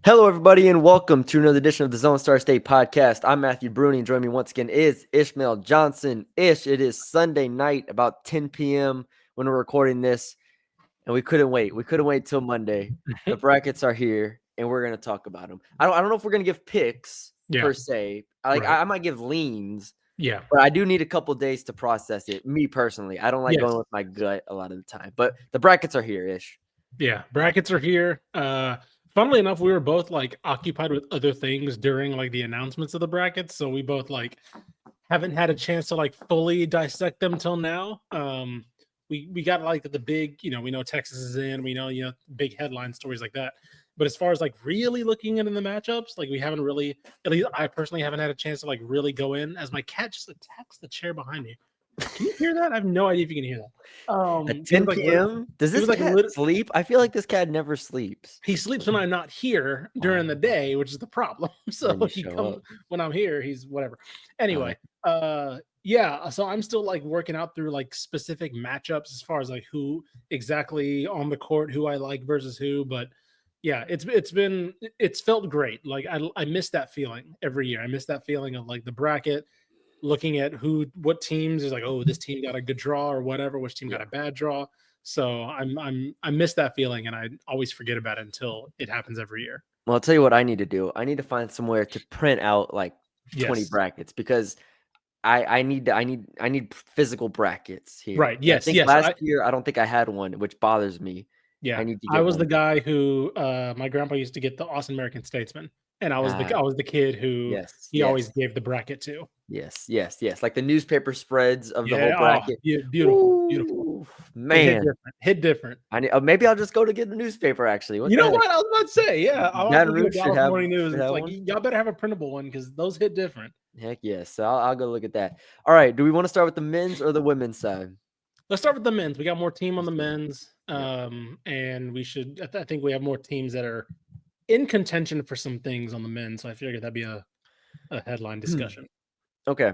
Hello, everybody, and welcome to another edition of the Zone Star State podcast. I'm Matthew Brune, and joining me once again is Ishmael Johnson. Ish, it is Sunday night, about 10 p.m. when we're recording this, and we couldn't wait. We couldn't wait till Monday. The brackets are here, and we're going to talk about them. I don't know if we're going to give picks Yeah, per se. I might give leans, yeah, but I do need a couple days to process it. Me personally, I don't like yes, going with my gut a lot of the time, but the brackets are here, Ish. yeah. Brackets are here. Funnily enough, we were both like occupied with other things during like the announcements of the brackets, so we both like haven't had a chance to like fully dissect them till now. We got like the big, we know Texas is in, we know big headline stories like that. But as far as like really looking into the matchups, like we haven't really, at least I personally haven't had a chance to like really go in. As my cat just attacks the chair behind me. Can you hear that? I have no idea if you can hear that. At He was 10 like, p.m.? Does he this was like, cat sleep? I feel like this cat never sleeps. he sleeps when I'm not here during the day, which is the problem. So Then you he show comes up. when I'm here. He's whatever. Anyway, yeah. So I'm still like working out through like specific matchups as far as like who exactly on the court, who I like versus who. But yeah, it's felt great. Like I miss that feeling every year. I miss that feeling of like the bracket, looking at what teams is like, oh, this team got a good draw or whatever, which team got Yeah. a bad draw. So I miss that feeling, and I always forget about it until it happens every year. Well, I'll tell you what I need to do. I need to find somewhere to print out like 20 Yes. brackets because I need physical brackets here. Right. And I Yes. think Yes. last year I don't think I had one, which bothers me. Yeah. I need to I get was the one. guy who my grandpa used to get the Austin American Statesman, and I was Ah, the kid who yes, he always yes, gave the bracket to. yes, yes, yes. Like the newspaper spreads of the whole Yeah. Oh, bracket. beautiful, beautiful. Ooh, It hit man. different. Hit different. Maybe I'll just go to get the newspaper actually. What You the know heck? what? I was about to say, yeah, I'll have to Baton look at Rouge the should Dallas have Morning News. should It's have like one. y'all better have a printable one because those hit different. Heck yes. So I'll go look at that. All right. Do we want to start with the men's or the women's side? Let's start with the men's. We got more team on Let's the do it. men's, Yep. and we should. I think we have more teams that are in contention for some things on the men's. So I figured that'd be a headline discussion. Okay.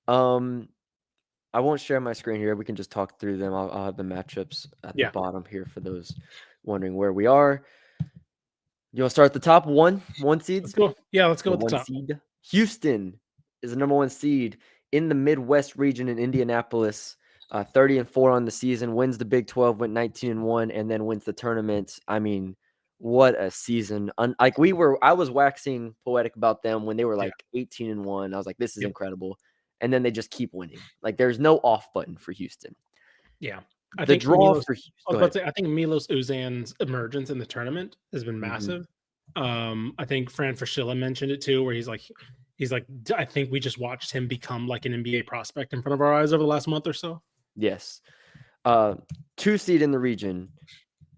Um, I won't share my screen here. We can just talk through them. I'll have the matchups at the Yeah, bottom here for those wondering where we are. You want to start at the top one let's seeds? go. Yeah, let's go The with the one top. seed. Houston is the number one seed in the Midwest region in Indianapolis. 30-4 on the season, wins the Big 12, went 19-1, and then wins the tournament. I mean, what a season! I was waxing poetic about them when they were Yeah. like 18-1. I was like, this is Yep. incredible, and then they just keep winning. Like, there's no off button for Houston. Yeah. I The think draw for I was go about ahead. to say, I think Milos Uzan's emergence in the tournament has been Mhm. massive. I think Fran Fraschilla mentioned it too, where he's like, I think we just watched him become like an NBA prospect in front of our eyes over the last month or so. Yes. 2 seed in the region,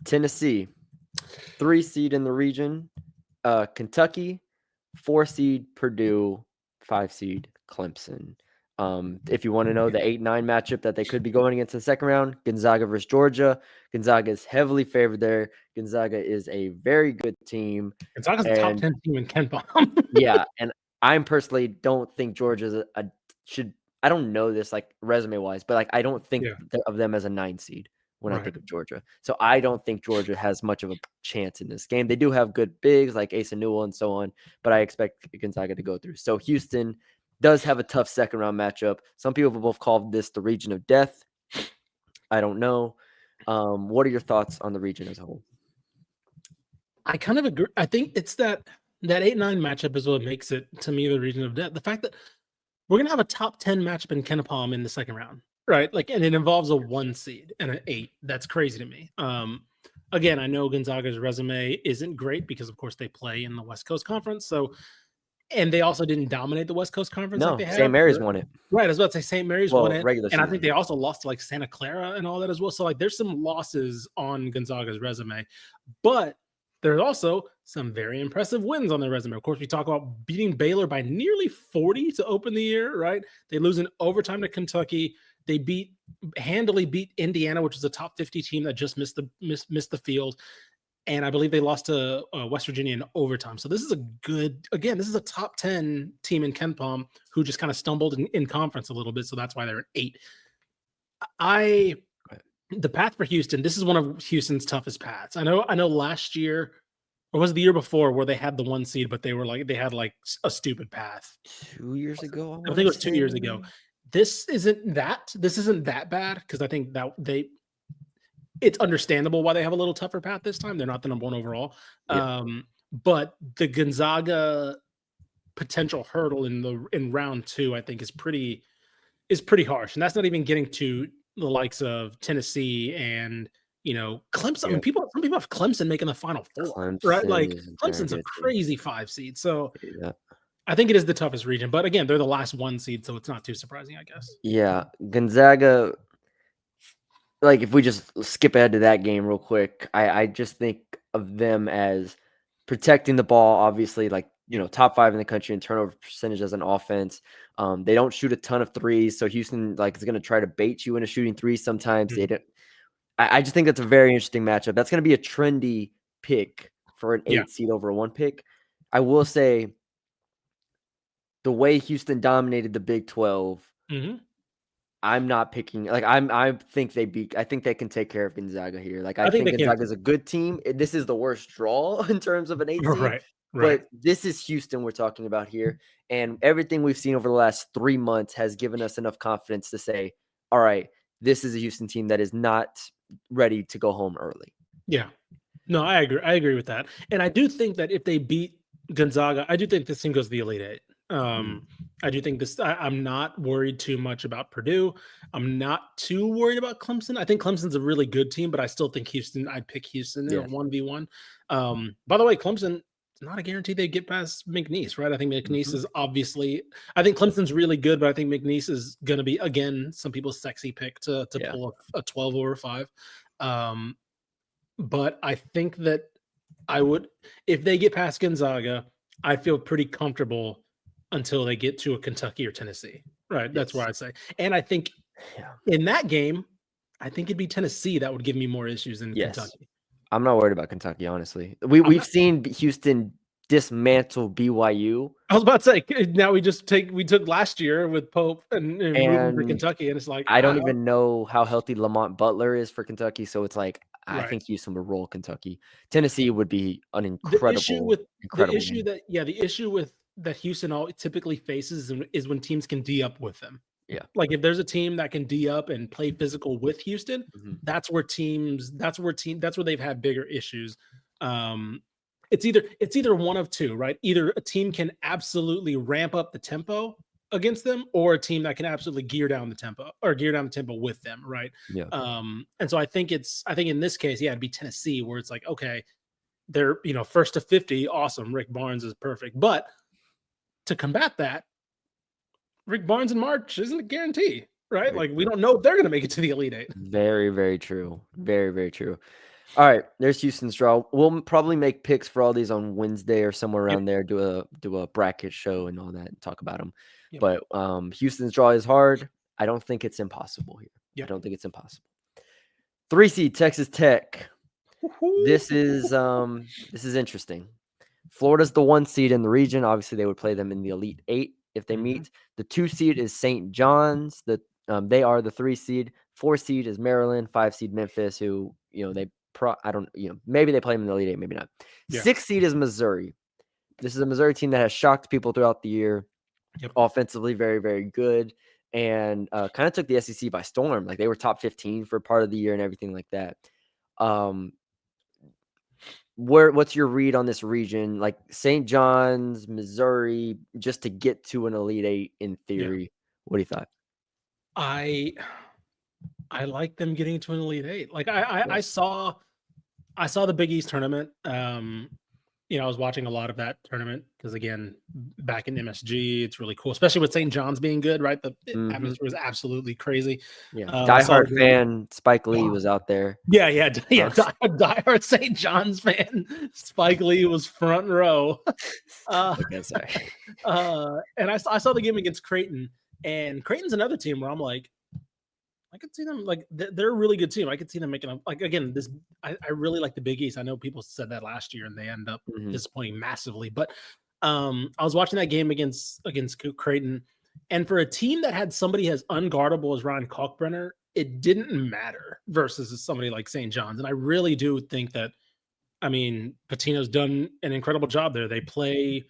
Tennessee. 3 seed in the region, Kentucky. 4 seed Purdue. 5 seed Clemson. If you want to know the 8-9 matchup that they could be going against in the second round, Gonzaga versus Georgia. Gonzaga is heavily favored there. Gonzaga is a very good team. Gonzaga's a top And 10 team in Ken Palm. yeah, and I'm personally don't think Georgia's should. I don't know this like resume wise, but like I don't think Yeah. of them as a 9 seed when I Right. think of Georgia. So I don't think Georgia has much of a chance in this game. They do have good bigs like Asa Newell and so on, but I expect Gonzaga to go through. So Houston does have a tough second round matchup. Some people have both called this the region of death. I don't know. What are your thoughts on the region as a whole? I kind of agree. I think it's that 8-9 matchup is what makes it to me the region of death. The fact that we're gonna have a top 10 matchup in Ken Palm in the second round, right? Like, and it involves a 1 seed and an 8. That's crazy to me. Again, I know Gonzaga's resume isn't great because, of course, they play in the West Coast Conference. So, and they also didn't dominate the West Coast Conference like No, they St. have. Mary's won it. Right. I was about to say St. Mary's won Well, it. regular And I think season. they also lost to like Santa Clara and all that as well. So, like, there's some losses on Gonzaga's resume, but there's also some very impressive wins on their resume. Of course, we talk about beating Baylor by nearly 40 to open the year, right? They lose in overtime to Kentucky. They handily beat Indiana, which was a top 50 team that just missed the field. And I believe they lost to West Virginia in overtime. So this is this is a top 10 team in Ken Palm who just kind of stumbled in conference a little bit. So that's why they're at 8. The path for Houston, this is one of Houston's toughest paths. I know last year Or was it the year before where they had the 1 seed, but they had like a stupid path? 2 years ago, I I want think to it was 2 years ago. say. This isn't that bad because I think that it's understandable why they have a little tougher path this time. They're not the number 1 overall. Yeah, But the Gonzaga potential hurdle in round 2, I think is pretty harsh. And that's not even getting to the likes of Tennessee and Clemson. I yeah. mean, some people have Clemson making the Final Four, right? Clemson Like is a very Clemson's a good team. crazy 5 seed. So Yeah. I think it is the toughest region. But again, they're the last 1 seed, so it's not too surprising, I guess. Yeah, Gonzaga. Like if we just skip ahead to that game real quick, I just think of them as protecting the ball. Obviously, like top 5 in the country in turnover percentage as an offense. They don't shoot a ton of threes, so Houston is going to try to bait you into shooting threes. Sometimes they Mhm. don't. I just think that's a very interesting matchup. That's going to be a trendy pick for an Yeah. 8 seed over a 1 pick. I will say the way Houston dominated the Big 12. Mhm. I'm not picking like I think I think they can take care of Gonzaga here. Like I I think think they can Gonzaga too. is a good team. This is the worst draw in terms of an 8 seed, Right. Right. but this is Houston we're talking about here. And everything we've seen over the last 3 months has given us enough confidence to say, all right, this is a Houston team that is not ready to go home early. Yeah. No, I agree. I agree with that. And I do think that if they beat Gonzaga, I do think this team goes to the Elite Eight. Mm, I do think I'm not worried too much about Purdue. I'm not too worried about Clemson. I think Clemson's a really good team, but I still think I'd pick Houston in a yeah. 1v1. By the way, Clemson, it's not a guarantee they get past McNeese, right? I think McNeese Mhm. is obviously, I think Clemson's really good, but I think McNeese is going to be, again, some people's sexy pick to Yeah. pull a 12 over 5. Um, but I think that I would, if they get past Gonzaga, I feel pretty comfortable until they get to a Kentucky or Tennessee. Right. That's where Yes. I'd say. And I think Yeah. in that game, I think it'd be Tennessee that would give me more issues than Yes. Kentucky. I'm not worried about Kentucky, honestly. I'm We've not, seen Houston dismantle BYU. I was about to say, now we took last year with Pope and rooting for And Kentucky, and it's like, I don't even know how healthy Lamont Butler is for Kentucky, so it's like I right. think Houston would roll Kentucky. Tennessee would be an The issue incredible, with incredible game. the issue with that Houston typically faces is when teams can D up with them. Yeah. Like if there's a team that can D up and play physical with Houston, Mhm. that's where they've had bigger issues. Um, it's either one of two, right? Either a team can absolutely ramp up the tempo against them, or a team that can absolutely gear down the tempo with them, right? Yeah. And so I think in this case, yeah, it'd be Tennessee where it's like, okay, they're first to 50, awesome. Rick Barnes is perfect, but to combat that, Rick Barnes in March isn't a guarantee, right? Very Like we true. don't know if they're going to make it to the Elite Eight. Very, very true. Very, very true. All right, there's Houston's draw. We'll probably make picks for all these on Wednesday or somewhere Yep. around there. Do a bracket show and all that, and talk about them. Yep. But Houston's draw is hard. I don't think it's impossible here. I Yep. don't think it's impossible. 3 seed Texas Tech. Woo-hoo. This is interesting. Florida's the 1 seed in the region. Obviously, they would play them in the Elite 8 if they Mhm. meet. The 2 seed is St. John's. They are the 3 seed. 4 seed is Maryland. 5 seed Memphis, who I don't maybe they play them in the Elite 8, maybe not. Yeah. 6 seed is Missouri. This is a Missouri team that has shocked people throughout the year. Yep. Offensively, very, very good, and kind of took the SEC by storm. Like they were top 15 for part of the year and everything like that. What's your read on this region? Like St. John's, Missouri, just to get to an Elite 8 in Yeah. theory. What do you thought? I like them getting to an Elite Eight. Like Yeah. I saw the Big East tournament. I was watching a lot of that tournament because again, back in MSG, it's really cool, especially with St. John's being good, right? The Mhm. atmosphere was absolutely crazy. Yeah. I saw the Diehard game. fan Spike Lee was out there. Yeah. Diehard St. John's fan. Spike Lee was front row. Okay, sorry. And I saw the game against Creighton, and Creighton's another team where I'm like, I could see them like they're a really good team. I could see them making like again this. I really like the Big East. I know people said that last year and they end up Mhm. disappointing massively. But I was watching that game against Creighton, and for a team that had somebody as unguardable as Ryan Kalkbrenner, it didn't matter versus somebody like St. John's. And I really do think that I mean, Patino's done an incredible job there. They play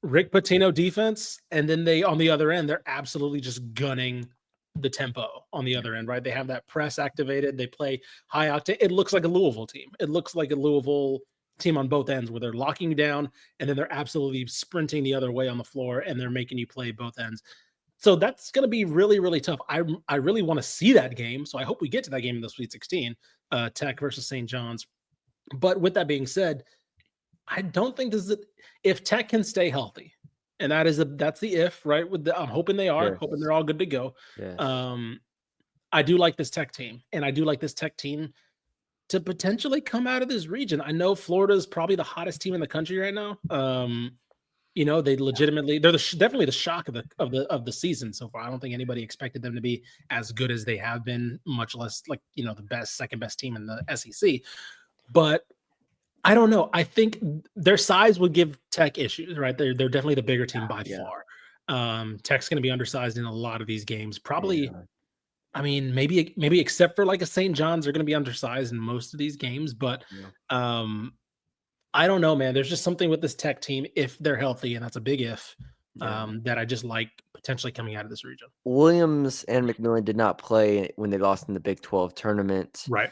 Rick Pitino defense, and then they on the other end, they're absolutely just gunning the tempo on the other end, right? They have that press activated. They play high octane. It looks like a Louisville team. It looks like a Louisville team on both ends where they're locking you down and then they're absolutely sprinting the other way on the floor and they're making you play both ends. So that's going to be really, really tough. I really want to see that game. So I hope we get to that game in the Sweet 16, Tech versus St. John's. But with that being said, I don't think this is if Tech can stay healthy, and that's the if, right? I'm hoping they are, Yes. hoping they're all good to go. Yes. I do like this Tech team, and I do like this Tech team to potentially come out of this region. I know Florida is probably the hottest team in the country right now. They legitimately they're definitely the shock of the season so far. I don't think anybody expected them to be as good as they have been, much less like the second best team in the SEC. But I don't know. I think their size would give Tech issues, right? They're definitely the bigger team by far. Tech's going to be undersized in a lot of these games. Probably, Yeah. I mean, maybe except for like a St. John's, they're going to be undersized in most of these games. But I don't know, man. There's just something with this Tech team, if they're healthy, and that's a big if, that I just like potentially coming out of this region. Williams and McMillan did not play when they lost in the Big 12 tournament. Right.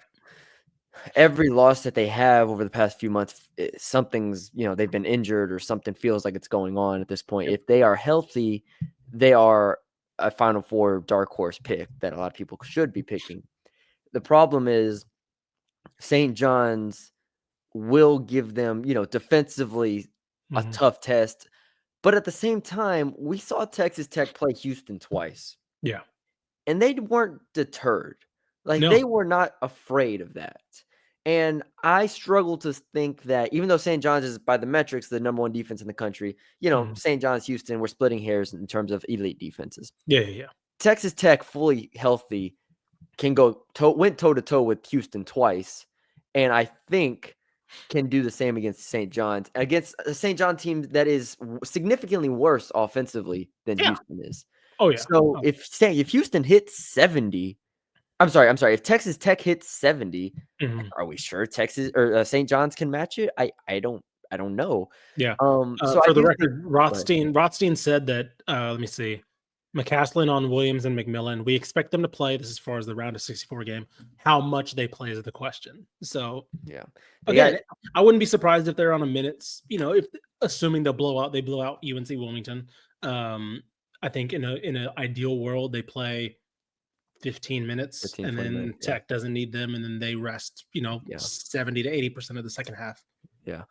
Every loss that they have over the past few months, something's, they've been injured or something feels like it's going on at this point. If they are healthy, they are a Final Four dark horse pick that a lot of people should be picking. The problem is St. John's will give them, defensively a tough test. But at the same time, we saw Texas Tech play Houston twice. Yeah. And they weren't deterred. No. They were not afraid of that. And I struggle to think that even though St. John's is by the metrics the number one defense in the country, St. John's, Houston, we're splitting hairs in terms of elite defenses. Yeah. Texas Tech, fully healthy, can went toe-to-toe with Houston twice, and I think can do the same against St. John's, against a St. John team that is significantly worse offensively than Houston is. Oh, yeah. So if Houston hits 70, I'm sorry, if Texas Tech hits 70, are we sure Texas or St. John's can match it? I don't know. Yeah. So for the record, Rothstein said that, let me see, McCaslin on Williams and McMillan, we expect them to play. This is as far as the round of 64 game. How much they play is the question. So again, I wouldn't be surprised if they're on a minutes, if assuming they blow out UNC Wilmington. I think in an ideal world, they play 15 minutes and then Tech doesn't need them. And then they rest, 70 to 80% of the second half. Yeah.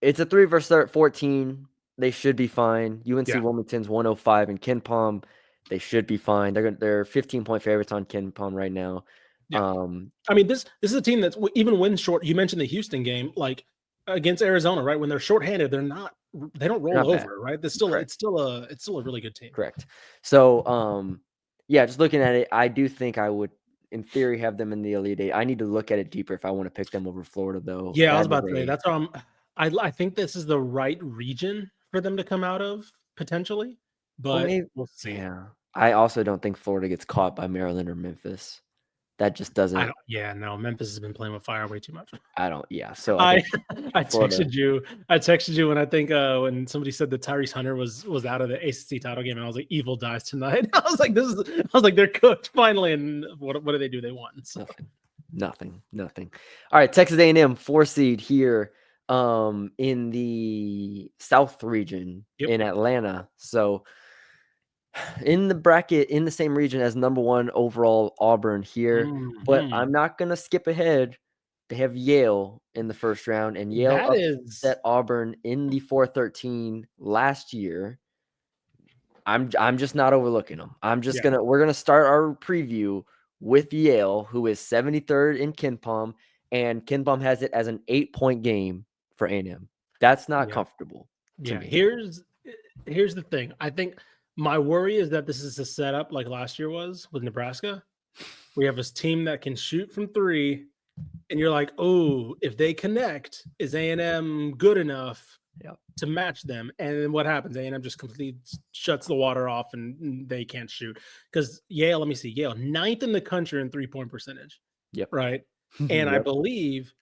It's a 3 versus 14. They should be fine. UNC Wilmington's 105 and KenPom, they should be fine. They're 15-point favorites on KenPom right now. Yeah. I mean, this is a team that's even when short. You mentioned the Houston game, like against Arizona, right? When they're shorthanded, they don't roll over, right? It's still a really good team. Correct. So, just looking at it, I do think I would, in theory, have them in the Elite Eight. I need to look at it deper if I want to pick them over Florida, though. Yeah, I was about to say that's why I think this is the right region for them to come out of potentially, but we'll see. Yeah, I also don't think Florida gets caught by Maryland or Memphis. That just doesn't. Memphis has been playing with fire way too much. So I texted you. I texted you when I think when somebody said that Tyrese Hunter was out of the ACC title game, and I was like, "Evil dies tonight." I was like, they're cooked finally, and what do they do? They won. So. Nothing. All right, Texas A&M 4 seed here in the South region in Atlanta. So in the bracket, in the same region as number 1 overall Auburn here, but I'm not going to skip ahead. They have Yale in the first round, and Yale upset Auburn in the 4-13 last year. I'm just not overlooking them. We're going to start our preview with Yale, who is 73rd in KenPom, and KenPom has it as an 8-point game for A&M. That's not comfortable to me. Here's the thing. I think my worry is that this is a setup like last year was with Nebraska. We have this team that can shoot from 3, and you're like, oh, if they connect, is A&M good enough to match them? And then what happens? A&M just completely shuts the water off, and they can't shoot. Because Yale, let me see, Yale 9th in the country in 3-point percentage. Yep. Right. And I Yep. believe,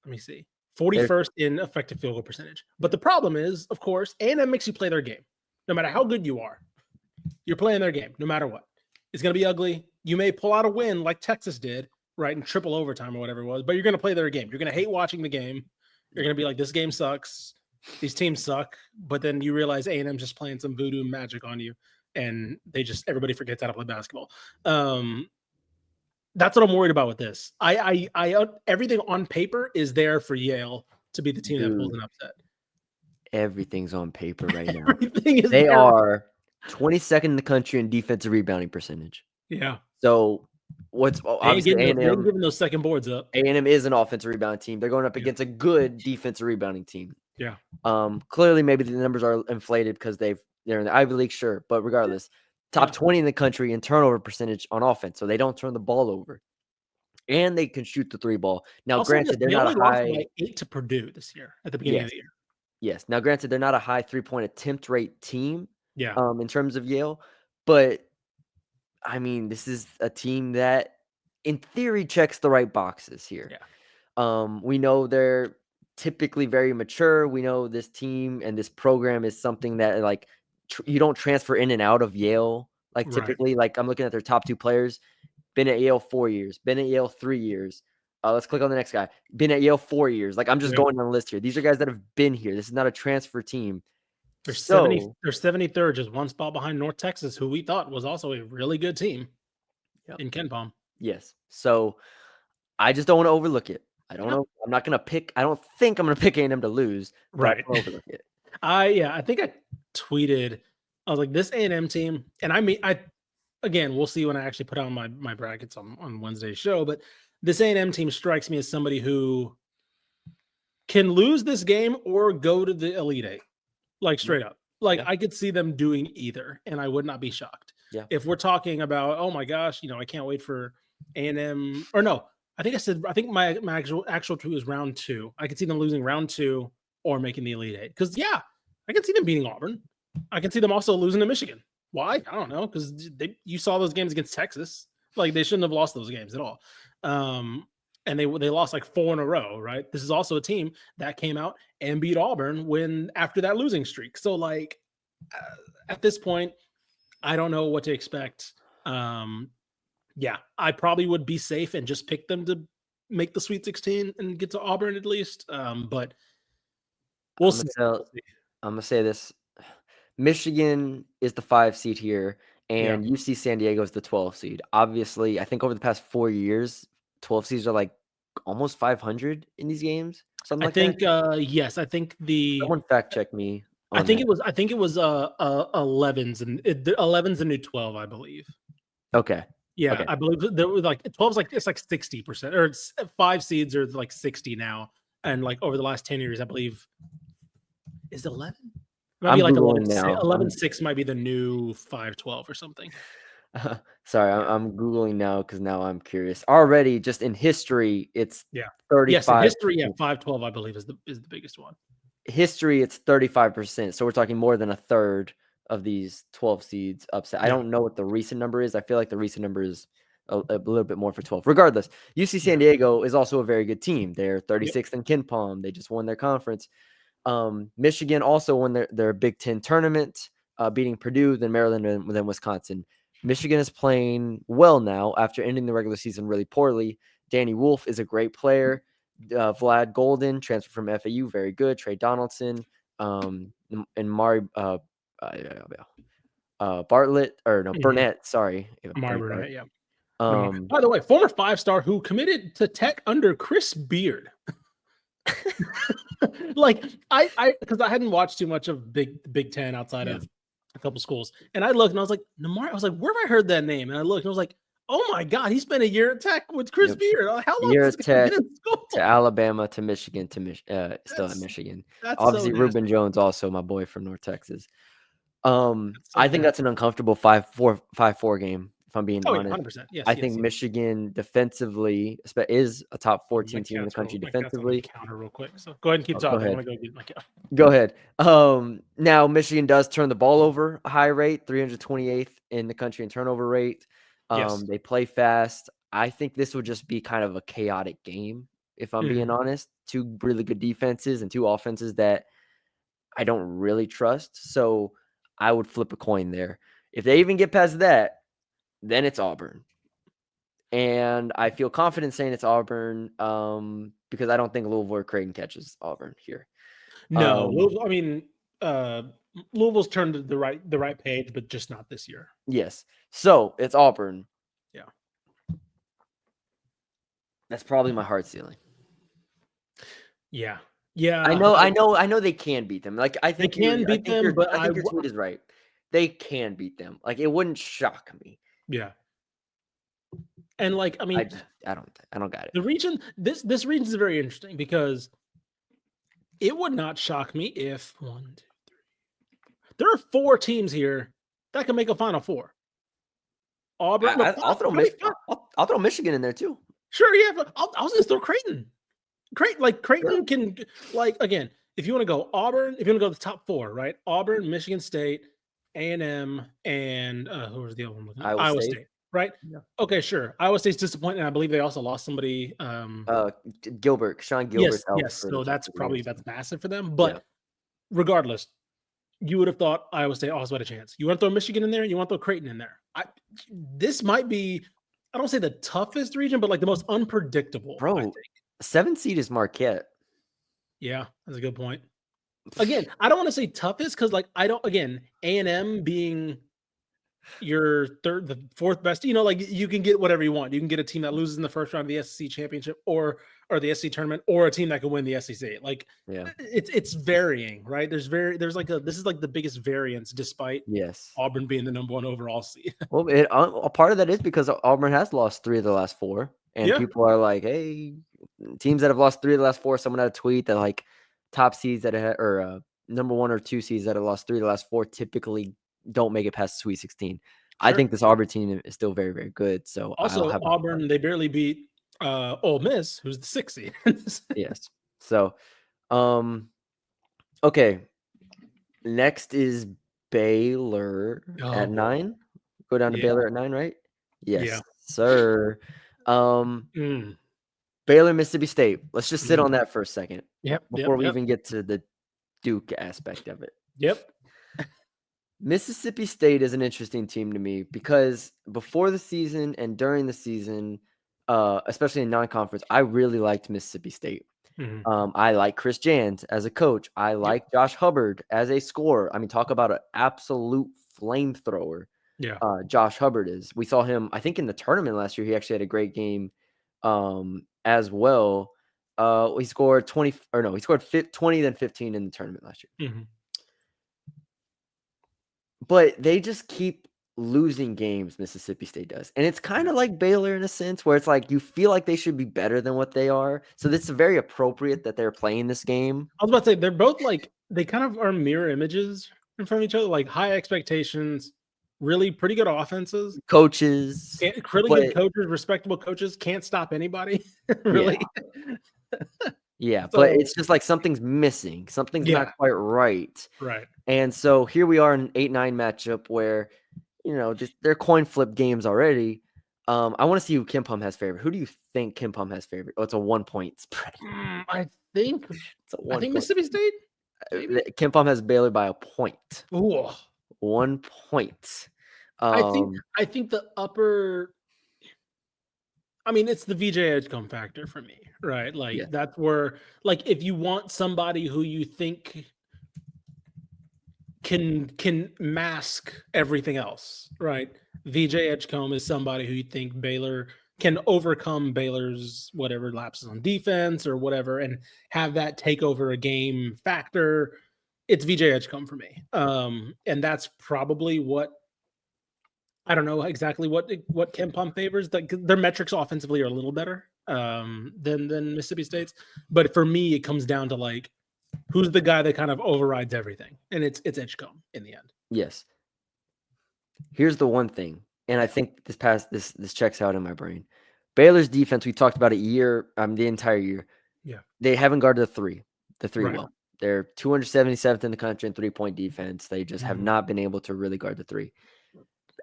let me see, They're 41st in effective field goal percentage. But the problem is, of course, A&M makes you play their game. No matter how good you are, you're playing their game, no matter what. It's going to be ugly. You may pull out a win like Texas did, right, in triple overtime or whatever it was, but you're going to play their game. You're going to hate watching the game. You're going to be like, this game sucks. These teams suck. But then you realize A&M's just playing some voodoo magic on you, and everybody forgets how to play basketball. That's what I'm worried about with this. Everything on paper is there for Yale to be the team that pulls dude, an upset. everything's on paper right now. Everything is They there. are 22nd in the country in defensive rebounding percentage. Yeah. So what's They ain't obviously giving those second boards up. A&M is an offensive rebounding team. They're going up against a good defensive rebounding team. Yeah. Clearly maybe the numbers are inflated because they're in the Ivy League, sure. But regardless, top 20 in the country in turnover percentage on offense. So they don't turn the ball over. And they can shoot the three ball. Now, Also, granted, they're they not only a lost high. by 8 to Purdue this year at the beginning of the year. Yes. Now, granted, they're not a high 3-point attempt rate team. Yeah. In terms of Yale, but I mean, this is a team that, in theory, checks the right boxes here. Yeah. We know they're typically very mature. We know this team and this program is something that like you don't transfer in and out of Yale. Like typically, like I'm looking at their top 2 players. Been at Yale 4 years. Been at Yale 3 years. Let's click on the next guy. Been at Yale 4 years. Like I'm just going down the list here. These are guys that have been here. This is not a transfer team. They're 73rd, just one spot behind North Texas, who we thought was also a really good team in KenPom. Yes. So I just don't want to overlook it. I don't know. I'm not going to pick. I don't think I'm going to pick A&M to lose. Right. But overlook it. I think I tweeted. I was like, this A&M team, and I mean, again, we'll see when I actually put on my brackets on Wednesday's show. But this A&M team strikes me as somebody who can lose this game or go to the Elite Eight, like straight up. Like I could see them doing either, and I would not be shocked. Yeah. If we're talking about, oh my gosh, I can't wait for A&M, or no, I think my actual tweet was round 2. I could see them losing round 2 or making the Elite Eight. Because I can see them beating Auburn. I can see them also losing to Michigan. Why? I don't know. Because you saw those games against Texas. Like they shouldn't have lost those games at all. And they lost like 4 in a row, right? This is also a team that came out and beat Auburn after that losing streak. So like at this point, I don't know what to expect. I probably would be safe and just pick them to make the Sweet 16 and get to Auburn at least. But we'll see. I'm gonna say this: Michigan is the 5 seed here, and UC San Diego is the 12 seed. Obviously, I think over the past 4 years, 12 seeds are like almost 500 in these games. Something like that. Yes, I think Someone fact check me. I think it was 11s and 11's the new 12, I believe. Okay. Yeah, okay. I believe there was like 12's like it's like 60%, or it's 5 seeds are like 60 now, and like over the last 10 years, I believe is 11. Might be like 11-6 might be the new 5-12 or something. Sorry, I'm Googling now because now I'm curious. Already, just in history, it's 35. Yes, in history, 5-12, I believe, is the biggest one. History, it's 35%. So we're talking more than a third of these 12 seeds upset. I don't know what the recent number is. I feel like the recent number is a little bit more for 12. Regardless, UC San Diego is also a very good team. They're 36th in KenPom. They just won their conference. Michigan also won their Big Ten tournament, beating Purdue, then Maryland, and then Wisconsin. Michigan is playing well now after ending the regular season really poorly. Danny Wolf is a great player. Vlad Golden, transferred from FAU, very good. Trey Donaldson, and Mari Bartlett, or no, Burnett, sorry. Mari Burnett, yeah. By the way, former 5-star who committed to Tech under Chris Beard. Like because I hadn't watched too much of Big Ten outside of a couple schools, and I looked and I was like, Namar. I was like, where have I heard that name? And I looked and I was like, oh my god, he spent a year at Tech with Chris Beard. How long year is at Tech to Alabama to Michigan still at Michigan. Obviously, Reuben Jones also my boy from North Texas. I think that's an uncomfortable 5-4 game. If I'm being honest, 100%. Yes, I think Michigan defensively is a top 14 team in the country defensively. Counter real quick. So go ahead and keep talking. I want to go get my count. Go ahead. Now Michigan does turn the ball over a high rate, 328th in the country in turnover rate. They play fast. I think this would just be kind of a chaotic game, if I'm being Mhm. honest. Two really good defenses and two offenses that I don't really trust. So I would flip a coin there. If they even get past that, then it's Auburn. And I feel confident saying it's Auburn because I don't think Louisville or Creighton catches Auburn here. No, Louisville, I mean, uh, Louisville's turned to the right page, but just not this year. Yes. So it's Auburn. Yeah. That's probably my heart ceiling. Yeah. Yeah. I know they can beat them. Like I They think can beat them, but I think your tweet is right. They can beat them. Like it wouldn't shock me. yeah. And like, I mean, I don't got it. the region, this region is very interesting because it would not shock me if 1, 2, 3. There are 4 teams here that can make a Final Four. Auburn, no, I'll throw I'll throw Michigan in there too. Sure, yeah. But I was gonna throw Creighton. Creighton Sure. can again. If you want to go Auburn, if you want to go the top 4, right? Auburn, Michigan State, A&M, and who was the other one? Iowa State, right? Yeah. Okay, sure. Iowa State's disappointing. I believe they also lost somebody. Gilbert, Sean Gilbert. Yes. So that's massive for them. Yeah. But regardless, you would have thought Iowa State also had a chance. You want to throw Michigan in there? You want to throw Creighton in there? This might be, I don't say the toughest region, but like the most unpredictable. Bro, I think. 7 seed is Marquette. Yeah, that's a good point. Again, I don't want to say toughest because like I don't. Again, A&M being your the 4th best. You know, like you can get whatever you want. You can get a team that loses in the first round of the SEC championship or the SEC tournament, or a team that can win the SEC. Like, yeah, it's varying, right? There's like this is like the biggest variance, despite Auburn being the #1 overall seed. Well, a part of that is because Auburn has lost 3 of the last 4, and people are like, "Hey, teams that have lost 3 of the last 4." Someone had a tweet that like top seeds that have, or #1 or 2 seeds that have lost 3 of the last 4 typically don't make it past the Sweet 16. Sure. I think this Auburn team is still very, very good. So also Auburn, they barely beat Ole Miss, who's the 6th seed. Yes. So, okay. Next is Baylor at 9. Go down to Baylor at 9, right? Yes, sir. Baylor, Mississippi State. Let's just sit on that for a second. Before we even get to the Duke aspect of it. Mississippi State is an interesting team to me because before the season and during the season, especially in non-conference, I really liked Mississippi State. I like Chris Jans as a coach. I like Josh Hubbard as a scorer. I mean, talk about an absolute flamethrower. Josh Hubbard is. We saw him, I think, in the tournament last year. He actually had a great game as well. He scored 20, or no, he scored 20, then 15 in the tournament last year. But they just keep losing games, Mississippi State does. And it's kind of like Baylor in a sense where it's like you feel like they should be better than what they are. So this is very appropriate that they're playing this game. I was about to say, they're both like, they kind of are mirror images in front of each other, like high expectations, really pretty good offenses. Coaches. Really good coaches, respectable coaches, can't stop anybody, really. Yeah, so, but it's just like something's missing. Something's not quite right. Right. And so here we are in an 8-9 matchup where, you know, they're coin flip games already. I want to see who Kim Pom has favorite. Who do you think Kim Pom has favorite? Oh, it's a 1-point spread. I think Mississippi State. Kim Pom has Baylor by a point. Ooh. 1 point. I think the upper. I mean, it's the VJ Edgecombe factor for me, right? Like that's where, like, if you want somebody who you think can mask everything else, right? VJ Edgecombe is somebody who you think Baylor can overcome Baylor's whatever lapses on defense or whatever, and have that take over a game factor. It's VJ Edgecombe for me, and that's probably what. I don't know exactly what Kim Pom favors. Their metrics offensively are a little better than Mississippi State's, but for me, it comes down to like who's the guy that kind of overrides everything, and it's Edgecombe in the end. Yes. Here's the one thing, and I think this checks out in my brain. Baylor's defense, we talked about the entire year. Yeah, they haven't guarded the three well. They're 277th in the country in 3-point defense. They just have not been able to really guard the 3.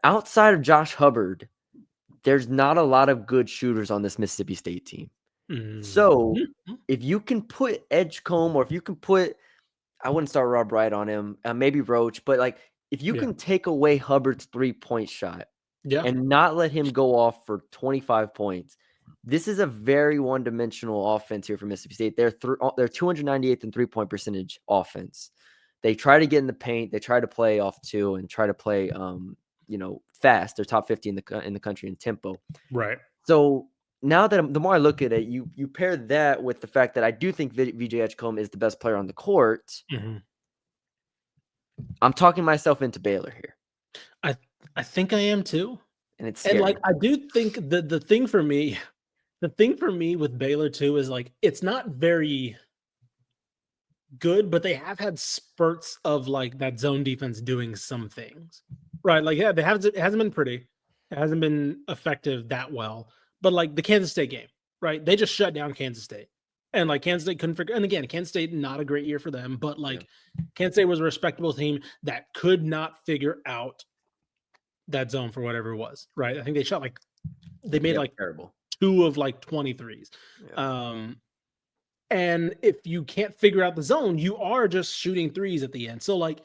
Outside of Josh Hubbard, there's not a lot of good shooters on this Mississippi State team. So Mhm. if you can put Edgecombe, or if you can put, I wouldn't start Rob Wright on him, maybe Roach, but like if you Yeah. can take away Hubbard's 3-point shot Yeah. and not let him go off for 25 points, this is a very one-dimensional offense here for Mississippi State. They're 298th in 3-point percentage offense. They try to get in the paint. They try to play off two and try to play, fast. They're top 50 in the country in tempo. Right. So now that the more I look at it, you pair that with the fact that I do think VJ Edgecombe is the best player on the court. Mhm. I'm talking myself into Baylor here, I think I am too. and it's And, scary. like, I do think the thing for me with Baylor too is, like, it's not very good, but they have had spurts of, like, that zone defense doing some things. Right, like, yeah, it hasn't been pretty. It hasn't been effective that well. But, like, the Kansas State game, right? They just shut down Kansas State. And, like, Kansas State couldn't figure, and again, Kansas State, not a great year for them, but, like, Kansas State was a respectable team that could not figure out that zone for whatever it was, right? I think they made like terrible. 2 of like 23s. And if you can't figure out the zone, you are just shooting threes at the end. So, like,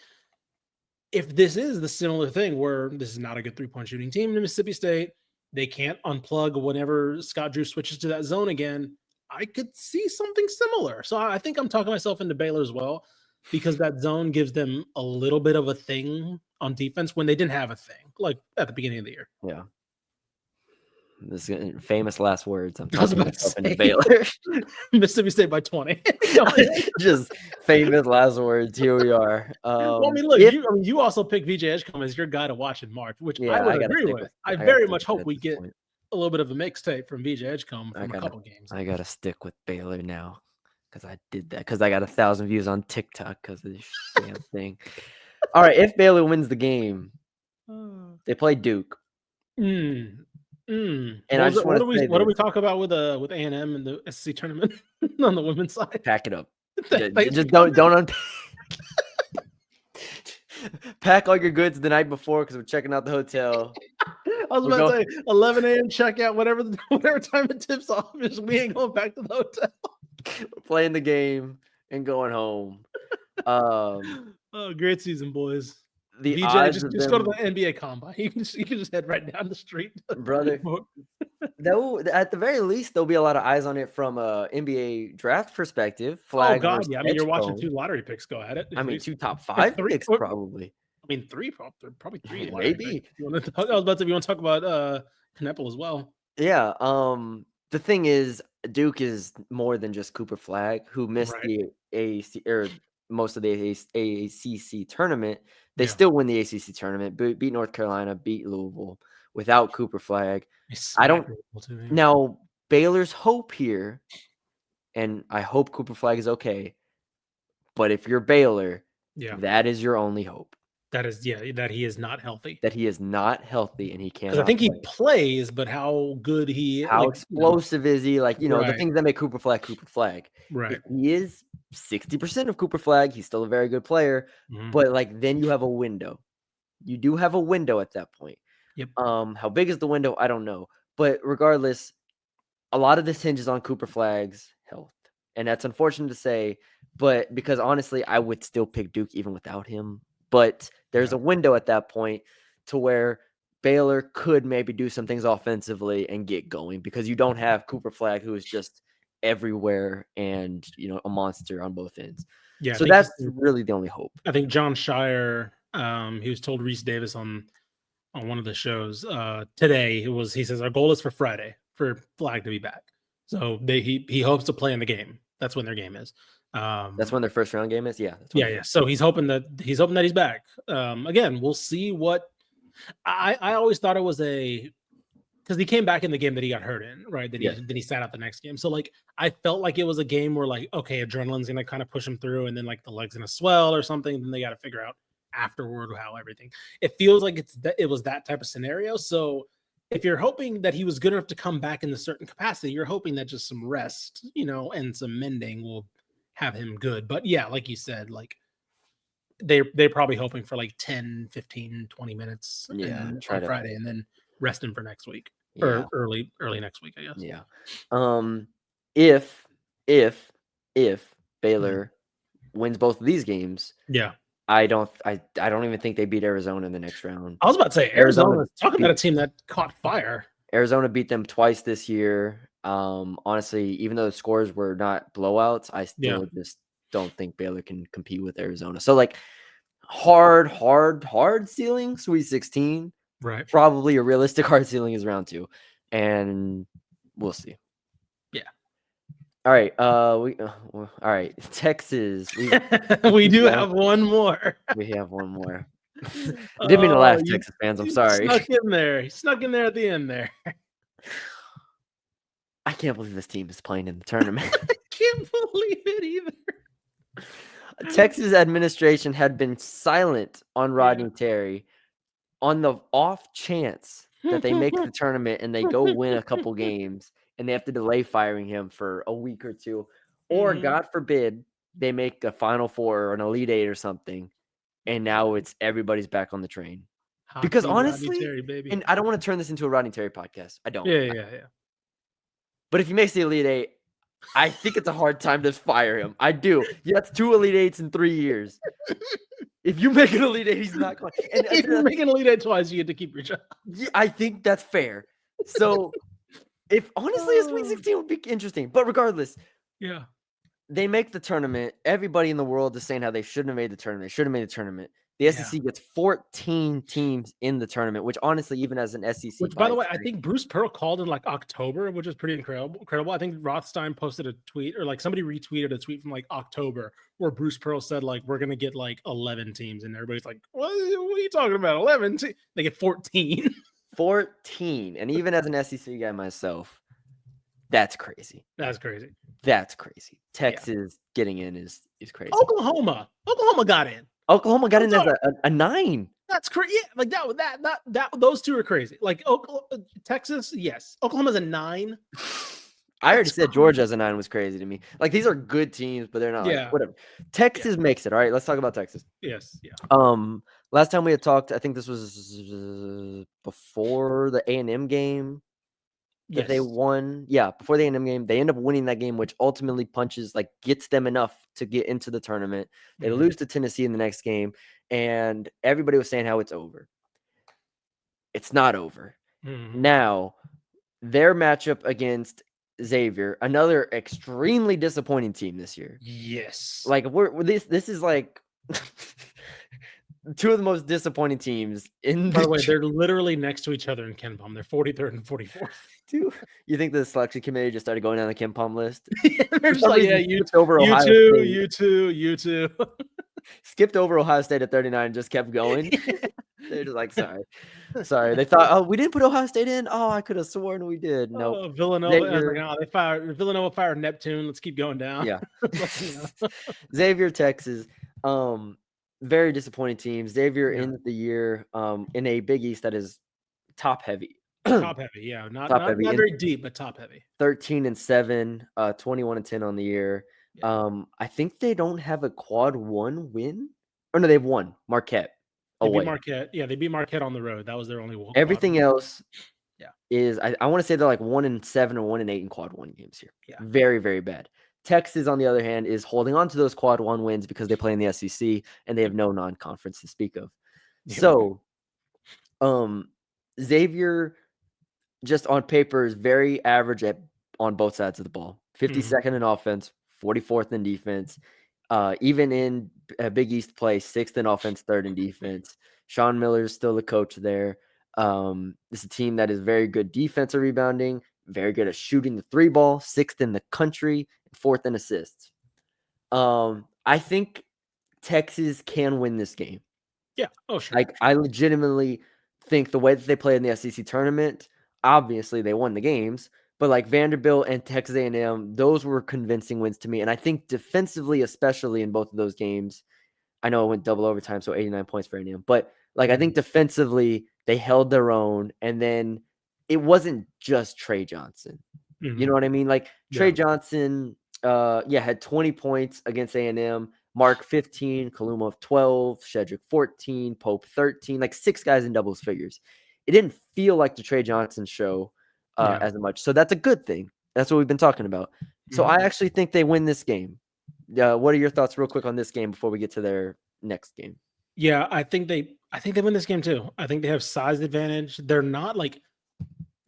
if this is the similar thing where this is not a good 3-point shooting team in Mississippi State, they can't unplug whenever Scott Drew switches to that zone again, I could see something similar. So I think I'm talking myself into Baylor as well, because that zone gives them a little bit of a thing on defense when they didn't have a thing, like at the beginning of the year. Yeah. This is famous last words. I'm I was talking about to myself into say. Baylor. Mississippi State by 20. Just famous last words. Here we are. Well, I mean, look, you also picked VJ Edgecombe as your guy to watch in March, which I would agree with. I very much hope we get a little bit of a mixtape from VJ Edgecombe from a couple games. I got to stick with Baylor now because I did that, because I got 1,000 views on TikTok because of this damn thing. All right, if Baylor wins the game, they play Duke. And I just want to say, what do we talk about with A&M in the SEC tournament on the women's side? Pack it up. Just don't pack all your goods the night before because we're checking out the hotel. I was about to say 11 a.m. checkout, whatever time it tips off, is we ain't going back to the hotel. We're playing the game and going home. Great season, boys. The VJ, odds just go to the NBA combine. You can just head right down the street, brother. At the very least, there'll be a lot of eyes on it from a NBA draft perspective. Oh God, yeah. I mean, you're watching 2 lottery picks go at it. I mean, 2 top 5 picks probably. I mean, 3 probably 3. Maybe. I was about to. You want to talk about Kneppel as well? Yeah. The thing is, Duke is more than just Cooper Flagg, who missed the AAC or most of the AACC tournament. They still win the ACC tournament, beat North Carolina, beat Louisville without Cooper Flagg. Now Baylor's hope here, and I hope Cooper Flagg is okay, but if you're Baylor, that is your only hope. That is, that he is not healthy. That he is not healthy and he can't. Because I think he plays, but how good he is. How explosive is he? Like, the things that make Cooper Flagg. Right. If he is 60% of Cooper Flagg, he's still a very good player. But like, then you have a window. You do have a window at that point. Yep. How big is the window? I don't know. But regardless, a lot of this hinges on Cooper Flagg's health. And that's unfortunate to say, but because honestly, I would still pick Duke even without him. But there's a window at that point to where Baylor could maybe do some things offensively and get going, because you don't have Cooper Flagg, who is just everywhere and, a monster on both ends. Yeah. So that's really the only hope. I think John Shire, he was told Reese Davis on one of the shows today, he says, our goal is for Friday for Flagg to be back. So he hopes to play in the game. That's when their game is. That's when their first round game is. Yeah. Yeah. So he's hoping that he's back. Again, we'll see what I always thought it was because he came back in the game that he got hurt in, right? Then he sat out the next game. So like, I felt like it was a game where like, okay, adrenaline's going to kind of push him through, and then like the leg's going to swell or something. Then they got to figure out afterward how everything. It feels like it was that type of scenario. So if you're hoping that he was good enough to come back in a certain capacity, you're hoping that just some rest, and some mending will have him good. But yeah, like you said, like they're probably hoping for like 10, 15, 20 minutes on Friday, and then rest him for next week. Yeah. or early next week, I guess. Yeah. If if Baylor wins both of these games, Yeah. I don't even think they beat Arizona in the next round. I was about to say Arizona. Talking about a team that caught fire. Arizona beat them twice this year. Honestly, even though the scores were not blowouts, I still just don't think Baylor can compete with Arizona. So like hard ceiling, Sweet 16. Right. Probably a realistic hard ceiling is round 2. And we'll see. Yeah. All right. All right. Texas. We do have one more. We have one more. I didn't mean to laugh, Texas fans. I'm sorry. Snuck in there. He snuck in there at the end there. I can't believe this team is playing in the tournament. I can't believe it either. Texas administration had been silent on Rodney Terry on the off chance that they make the tournament and they go win a couple games and they have to delay firing him for a week or two. Or God forbid they make a Final Four or an Elite Eight or something. And now it's everybody's back on the train. Because honestly, Terry, baby. And I don't want to turn this into a Rodney Terry podcast. I don't. Yeah. But if he makes the Elite Eight, I think it's a hard time to fire him. I do. Yeah, that's 2 Elite Eights in 3 years. If you make an Elite Eight, he's not going. And if you make an Elite Eight twice, you get to keep your job. Yeah, I think that's fair. So, if honestly, a Sweet 16 would be interesting. But regardless, they make the tournament. Everybody in the world is saying how they shouldn't have made the tournament. They should have made the tournament. The SEC gets 14 teams in the tournament, which honestly, even as an SEC, which by the way, I think Bruce Pearl called in like October, which is pretty incredible. I think Rothstein posted a tweet or like somebody retweeted a tweet from like October where Bruce Pearl said like we're gonna get like 11 teams, and everybody's like, what are you talking about? 11 teams? They get 14. 14, and even as an SEC guy myself, that's crazy. That's crazy. Texas getting in is crazy. Oklahoma got in. Oklahoma got in as a 9. That's crazy. Yeah, like that. Those two are crazy. Like Texas, yes. Oklahoma's a 9. I already said Georgia as a 9 was crazy to me. Like these are good teams, but they're not. Like, whatever. Texas makes it. All right, let's talk about Texas. Yes. Yeah. Last time we had talked, I think this was before the A&M game. That they won. Yeah, before the A&M game, they end up winning that game, which ultimately gets them enough to get into the tournament. They lose to Tennessee in the next game, and everybody was saying how it's over. It's not over. Now, their matchup against Xavier, another extremely disappointing team this year. Yes. Like this is like 2 of the most disappointing teams in. By the way, they're literally next to each other in Ken Palm. They're 43rd and 44th. Dude, you think the selection committee just started going down the Ken Palm list? They're just like, you too. Skipped over Ohio State at 39 and just kept going. They're just like, sorry. They thought, we didn't put Ohio State in. Oh, I could have sworn we did. No, Villanova. Villanova fired Neptune. Let's keep going down. Yeah. Xavier, Texas. Very disappointing team. Xavier ends the year in a Big East that is top heavy. Top heavy, yeah. Not very deep, but top heavy. 13-7, 21-10 on the year. Yeah. I think they don't have a quad 1 win. Or no, they've won Marquette away. They beat Marquette. Yeah, they beat Marquette on the road. That was their only one. Everything else is I want to say they're like 1-7 or 1-8 in quad 1 games here. Yeah. Very, very bad. Texas, on the other hand, is holding on to those quad 1 wins because they play in the SEC and they have no non-conference to speak of. Yeah. So, Xavier, just on paper, is very average on both sides of the ball. 52nd in offense, 44th in defense. Even in Big East play, 6th in offense, 3rd in defense. Sean Miller is still the coach there. This is a team that is very good defensive rebounding, very good at shooting the 3 ball, 6th in the country, 4th in assists. I think Texas can win this game. Yeah. Oh, sure. Like, I legitimately think the way that they played in the SEC tournament, obviously they won the games, but like Vanderbilt and Texas A&M, those were convincing wins to me. And I think defensively, especially in both of those games, I know it went double overtime, so 89 points for A&M, but like I think defensively they held their own, and then it wasn't just Trey Johnson. You know what I mean? Like Trey Johnson, had 20 points against A&M. Mark 15, Kaluma 12, Shedrick 14, Pope 13, like 6 guys in doubles figures. It didn't feel like the Trey Johnson show as much. So that's a good thing. That's what we've been talking about. So I actually think they win this game. What are your thoughts real quick on this game before we get to their next game? Yeah, I think they win this game too. I think they have size advantage. They're not like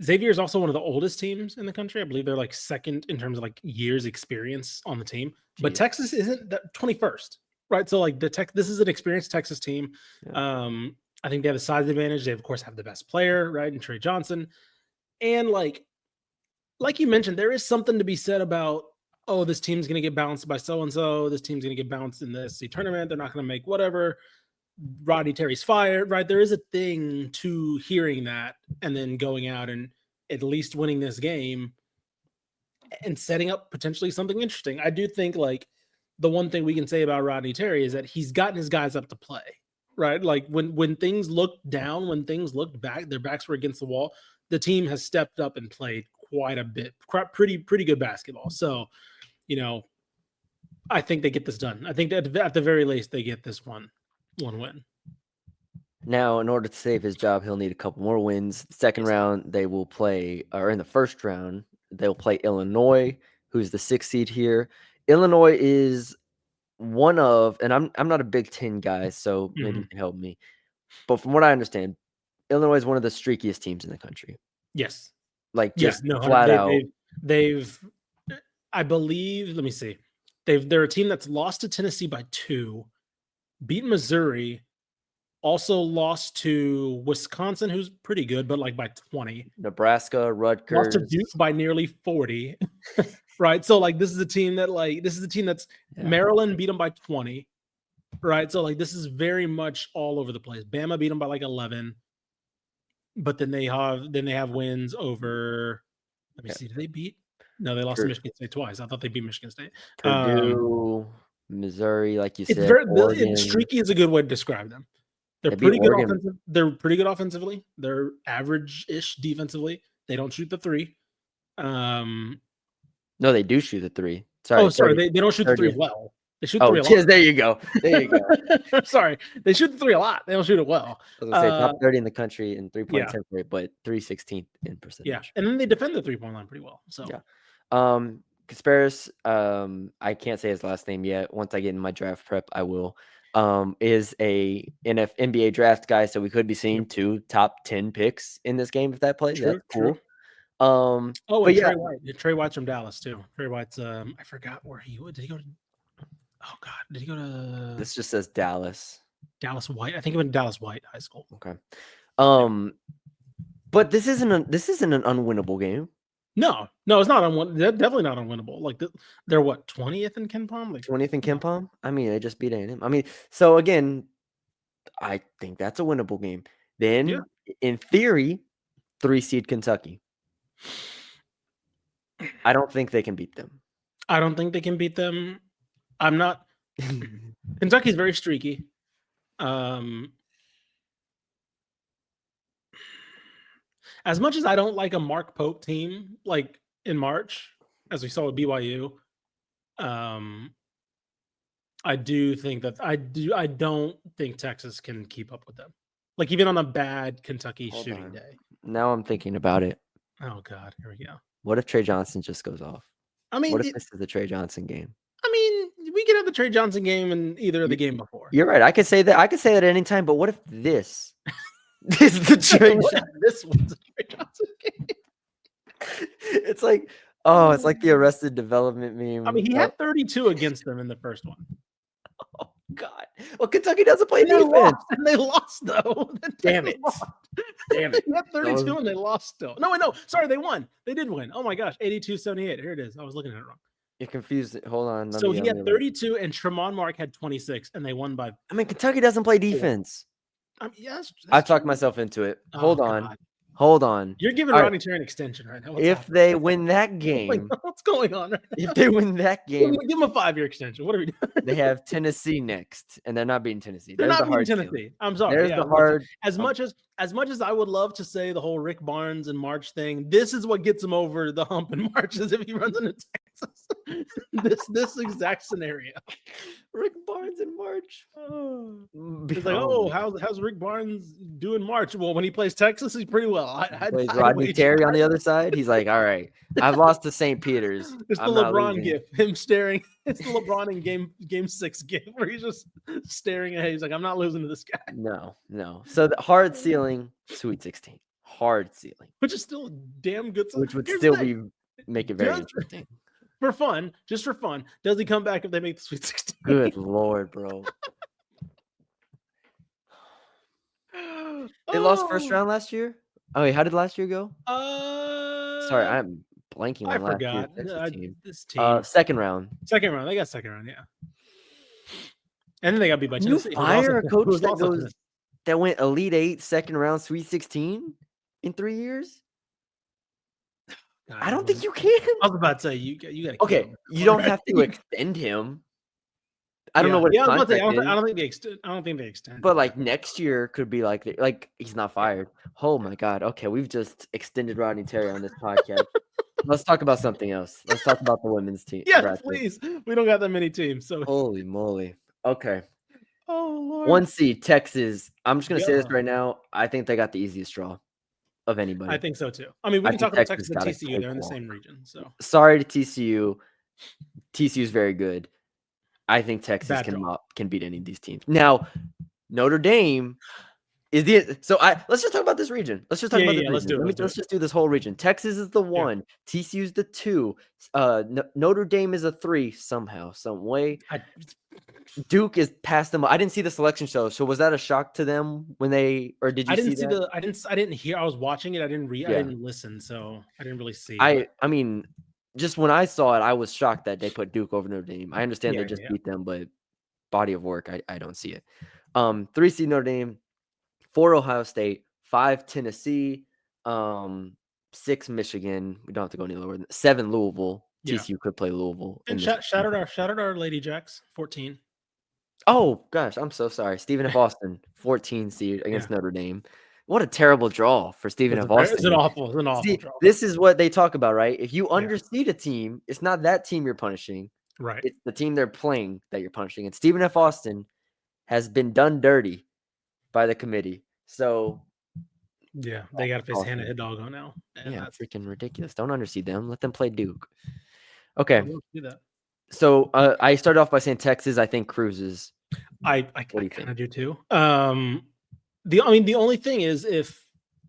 Xavier is also one of the oldest teams in the country. I believe they're like second in terms of like years experience on the team. But Texas isn't the 21st, right? So like this is an experienced Texas team. Yeah. I think they have a size advantage. They of course have the best player, right, in Trey Johnson. And like you mentioned, there is something to be said about, oh, this team's going to get bounced by so and so. This team's going to get bounced in the SEC tournament. They're not going to make whatever. Rodney Terry's fired, right? There is a thing to hearing that and then going out and at least winning this game and setting up potentially something interesting. I do think like the one thing we can say about Rodney Terry is that he's gotten his guys up to play, right? Like when things looked down, when things looked back, their backs were against the wall, the team has stepped up and played quite a bit, pretty good basketball. So, I think they get this done. I think that at the very least they get this one win. Now, in order to save his job, he'll need a couple more wins. Second round, they will play, or in the first round, they'll play Illinois, who's the 6th seed here. Illinois is one of, and I'm not a Big Ten guy, so maybe you can help me. But from what I understand, Illinois is one of the streakiest teams in the country. Yes. Like just flat out. They've, I believe, let me see. They're a team that's lost to Tennessee by 2, beat Missouri, also lost to Wisconsin, who's pretty good, but like by 20. Nebraska, Rutgers. Lost to Duke by nearly 40. Right? So like this is a team that's Maryland beat them by 20. Right? So like this is very much all over the place. Bama beat them by like 11. But then they have wins over, let me see, did they beat? No, they lost to Michigan State twice. I thought they beat Michigan State. Purdue, Missouri, like you said. Streaky is a good way to describe them. They're pretty good offensive. They're pretty good offensively. They're average-ish defensively. They don't shoot the 3. No, they do shoot the 3. Sorry. They don't shoot the 3 well. They shoot 3 a lot. Yes, there you go. Sorry, they shoot the 3 a lot. They don't shoot it well. I was gonna say top 30 in the country in 3-point attempt rate, but 316th in percentage. Yeah, and then they defend the 3-point line pretty well. So Kasparis, I can't say his last name yet. Once I get in my draft prep, I will. Is a NBA draft guy, so we could be seeing 2 top 10 picks in this game if that plays. That's cool. Trey White's from Dallas too. Trey White's I forgot where did he go to? Oh God, did he go to? This just says Dallas. Dallas White. I think he went to Dallas White High School. Okay. But this isn't an unwinnable game. No, it's not unwinnable. They're definitely not unwinnable. Like they're what, 20th in KenPom? Like 20th in KenPom? I mean, they just beat A&M. I mean, so again, I think that's a winnable game. Then, in theory, 3-seed Kentucky. I don't think they can beat them. I don't think they can beat them. I'm not. Kentucky's very streaky. As much as I don't like a Mark Pope team, like in March, as we saw with BYU, I do think that I don't think Texas can keep up with them. Like even on a bad Kentucky shooting day. Now I'm thinking about it. Oh God, here we go. What if Trey Johnson just goes off? I mean, what if this is the Trey Johnson game? I mean, we could have the Trey Johnson game in either of the game before. You're right. I could say that. I could say that at any time. But what if this is the Trey? This one's a Trey Johnson game. It's like, it's like the Arrested Development meme. I mean, he had 32 against them in the first one. Oh God! Well, Kentucky doesn't play defense, and they lost though. Damn it! Damn it! He had 32 and they lost still. No, sorry, they won. They did win. Oh my gosh, 82-78. Here it is. I was looking at it wrong. You're confused. Hold on. So he had 32 and Tremont Mark had 26, and they won by. I mean, Kentucky doesn't play defense. Yes, I talked myself into it. Hold on. You're giving Rodney Terry an extension right now. If they win that game, what's going on? Right now? If they win that game, give them a 5-year extension. What are we doing? They have Tennessee next, and they're not beating Tennessee. They're not beating Tennessee. I'm sorry. There's the hard. As much as I would love to say the whole Rick Barnes and March thing, this is what gets him over the hump in March is if he runs into Texas. this exact scenario. Rick Barnes and March. It's like, oh, how's Rick Barnes doing March? Well, when he plays Texas, he's pretty well. Plays Rodney Terry on the other side. He's like, all right, I've lost to St. Peter's. It's the I'm not LeBron losing. gif. Him staring. It's the LeBron in game 6 gif where he's just staring ahead. He's like, I'm not losing to this guy. No. So the hard ceiling, Sweet 16. Hard ceiling. Which is still damn good. Which would still make it very interesting. For fun, just for fun. Does he come back if they make the Sweet 16? Good Lord, bro. They lost first round last year? Oh, wait, how did last year go? Sorry, I'm blanking on last year's Texas team. This team. Second round. Second round. They got second round, yeah. And then they got beat by You Tennessee. fire a coach that went Elite 8, second round, Sweet 16 in 3 years? I don't think you can. I was about to say you got to. Okay, you don't have to extend him. I don't know what. I don't think they extend. But like next year could be like he's not fired. Oh my God. Okay, we've just extended Rodney Terry on this podcast. Let's talk about something else. Let's talk about the women's team. Yeah, please. We don't got that many teams. So holy moly. Okay. Oh Lord. 1 seed Texas. I'm just gonna say this right now. I think they got the easiest draw of anybody. I think so too. I mean, we can talk about Texas and TCU. They're in the same region. So sorry to TCU. TCU is very good. I think Texas can beat any of these teams. Now, Notre Dame is let's just talk about this region. Let's just talk about this region. Let's just do this whole region. Texas is the 1, TCU is the 2, Notre Dame is a 3 somehow, some way. Duke is past them. I didn't see the selection show, so was that a shock to them when they or did you? I didn't hear. I was watching it. I didn't read. I didn't listen, so I didn't really see. I mean, just when I saw it, I was shocked that they put Duke over Notre Dame. I understand they just beat them, but body of work, I don't see it. 3 seed Notre Dame, 4 Ohio State, 5 Tennessee, 6 Michigan. We don't have to go any lower than 7 Louisville. TCU could play Louisville. And shout out our Lady Jacks, 14. Oh gosh, I'm so sorry. Stephen F. Austin, 14 seed against Notre Dame. What a terrible draw for Stephen F. Austin. It's an awful draw. This is what they talk about, right? If you underseed a team, it's not that team you're punishing. Right. It's the team they're playing that you're punishing. And Stephen F. Austin has been done dirty by the committee. So yeah, they got to face Hannah Hidalgo now. Yeah, that's freaking ridiculous. Don't underseed them. Let them play Duke. Okay. Do that. So I started off by saying Texas. I think cruises. I kind of do too. The only thing is if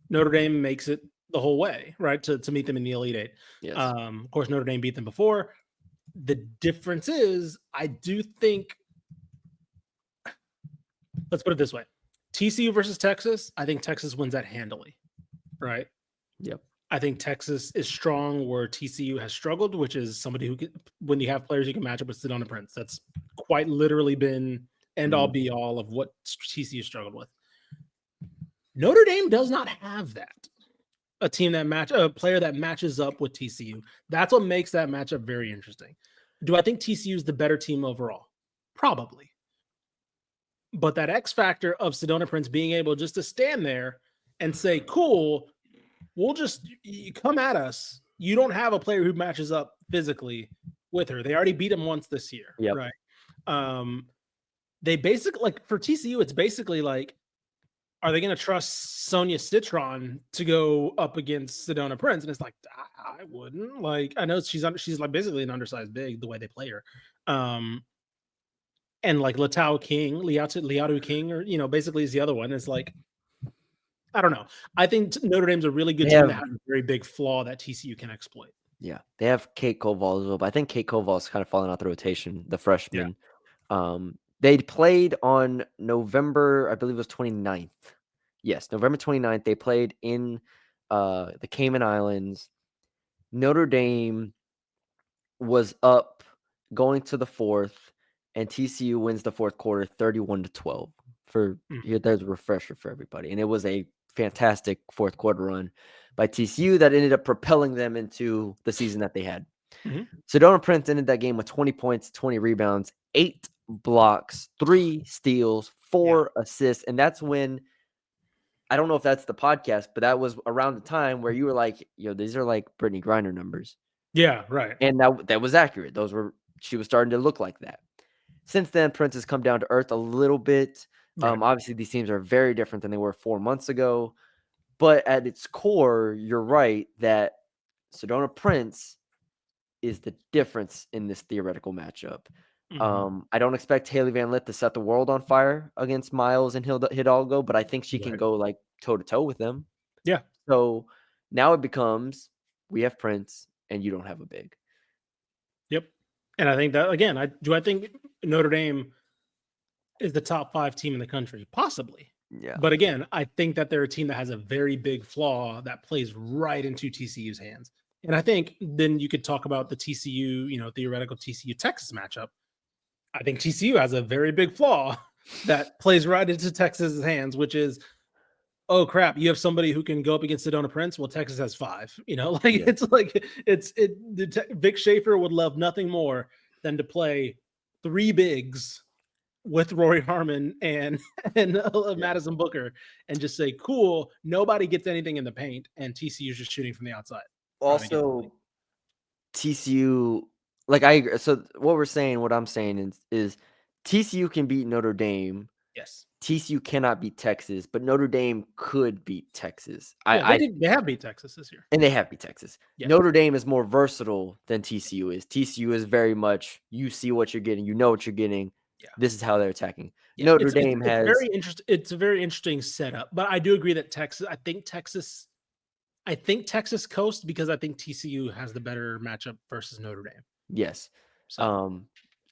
Notre Dame makes it the whole way, right, to meet them in the Elite 8. Yes. Of course, Notre Dame beat them before. The difference is, I do think. Let's put it this way: TCU versus Texas. I think Texas wins that handily, right? Yep. I think Texas is strong where TCU has struggled, which is somebody who can, when you have players you can match up with Sedona Prince. That's quite literally been end all be all of what TCU struggled with. Notre Dame does not have that. A player that matches up with TCU. That's what makes that matchup very interesting. Do I think TCU is the better team overall? Probably. But that X factor of Sedona Prince being able just to stand there and say, cool, we'll just come at us. You don't have a player who matches up physically with her. They already beat him once this year. Yep. Right. They basically, like, for TCU, it's basically like, are they going to trust Sonia Citron to go up against Sedona Prince? And it's like, I wouldn't. Like, I know she's like basically an undersized big the way they play her. And like Liatu King, or basically is the other one. It's like, I don't know. I think Notre Dame's a really good team that has a very big flaw that TCU can exploit. Yeah, they have Kate Koval as well, but I think Kate Koval's kind of fallen out the rotation, the freshman. Yeah. They played on November, I believe it was 29th. Yes, November 29th. They played in the Cayman Islands. Notre Dame was up going to the 4th, and TCU wins the 4th quarter 31-12. There's a refresher for everybody. And it was a fantastic 4th quarter run by TCU that ended up propelling them into the season that they had. Mm-hmm. Sedona Prince ended that game with 20 points, 20 rebounds, 8 blocks, 3 steals, 4 assists. And that's when, I don't know if that's the podcast, but that was around the time where you were like, these are like Brittany Griner numbers. Yeah, right. And that was accurate. She was starting to look like that. Since then, Prince has come down to earth a little bit. Right. Obviously, these teams are very different than they were 4 months ago. But at its core, you're right that Sedona Prince is the difference in this theoretical matchup. I don't expect Haley Van Lith to set the world on fire against Miles and Hidalgo, but I think she can Right. go like toe to toe with them. Yeah. So now it becomes we have Prince and you don't have a big. Yep. And I think that again, I think Notre Dame is the top 5 team in the country, possibly. Yeah. But again, I think that they're a team that has a very big flaw that plays right into TCU's hands. And I think then you could talk about the TCU, theoretical TCU Texas matchup. I think TCU has a very big flaw that plays right into Texas's hands, which is, oh crap, you have somebody who can go up against Sedona Prince. Well, Texas has 5. Vic Schaefer would love nothing more than to play 3 bigs with Rory Harmon and Madison Booker and just say, cool, nobody gets anything in the paint, and TCU's just shooting from the outside. Also, TCU, like I agree. So what I'm saying is TCU can beat Notre Dame. Yes. TCU cannot beat Texas, but Notre Dame could beat Texas. They have beat Texas this year. And they have beat Texas. Yeah. Notre Dame is more versatile than TCU is. TCU is very much, you see what you're getting, you know what you're getting. Yeah. This is how they're attacking. Yeah. Notre Dame has very interesting. It's a very interesting setup, but I do agree that I think Texas coast because I think TCU has the better matchup versus Notre Dame. Yes. So.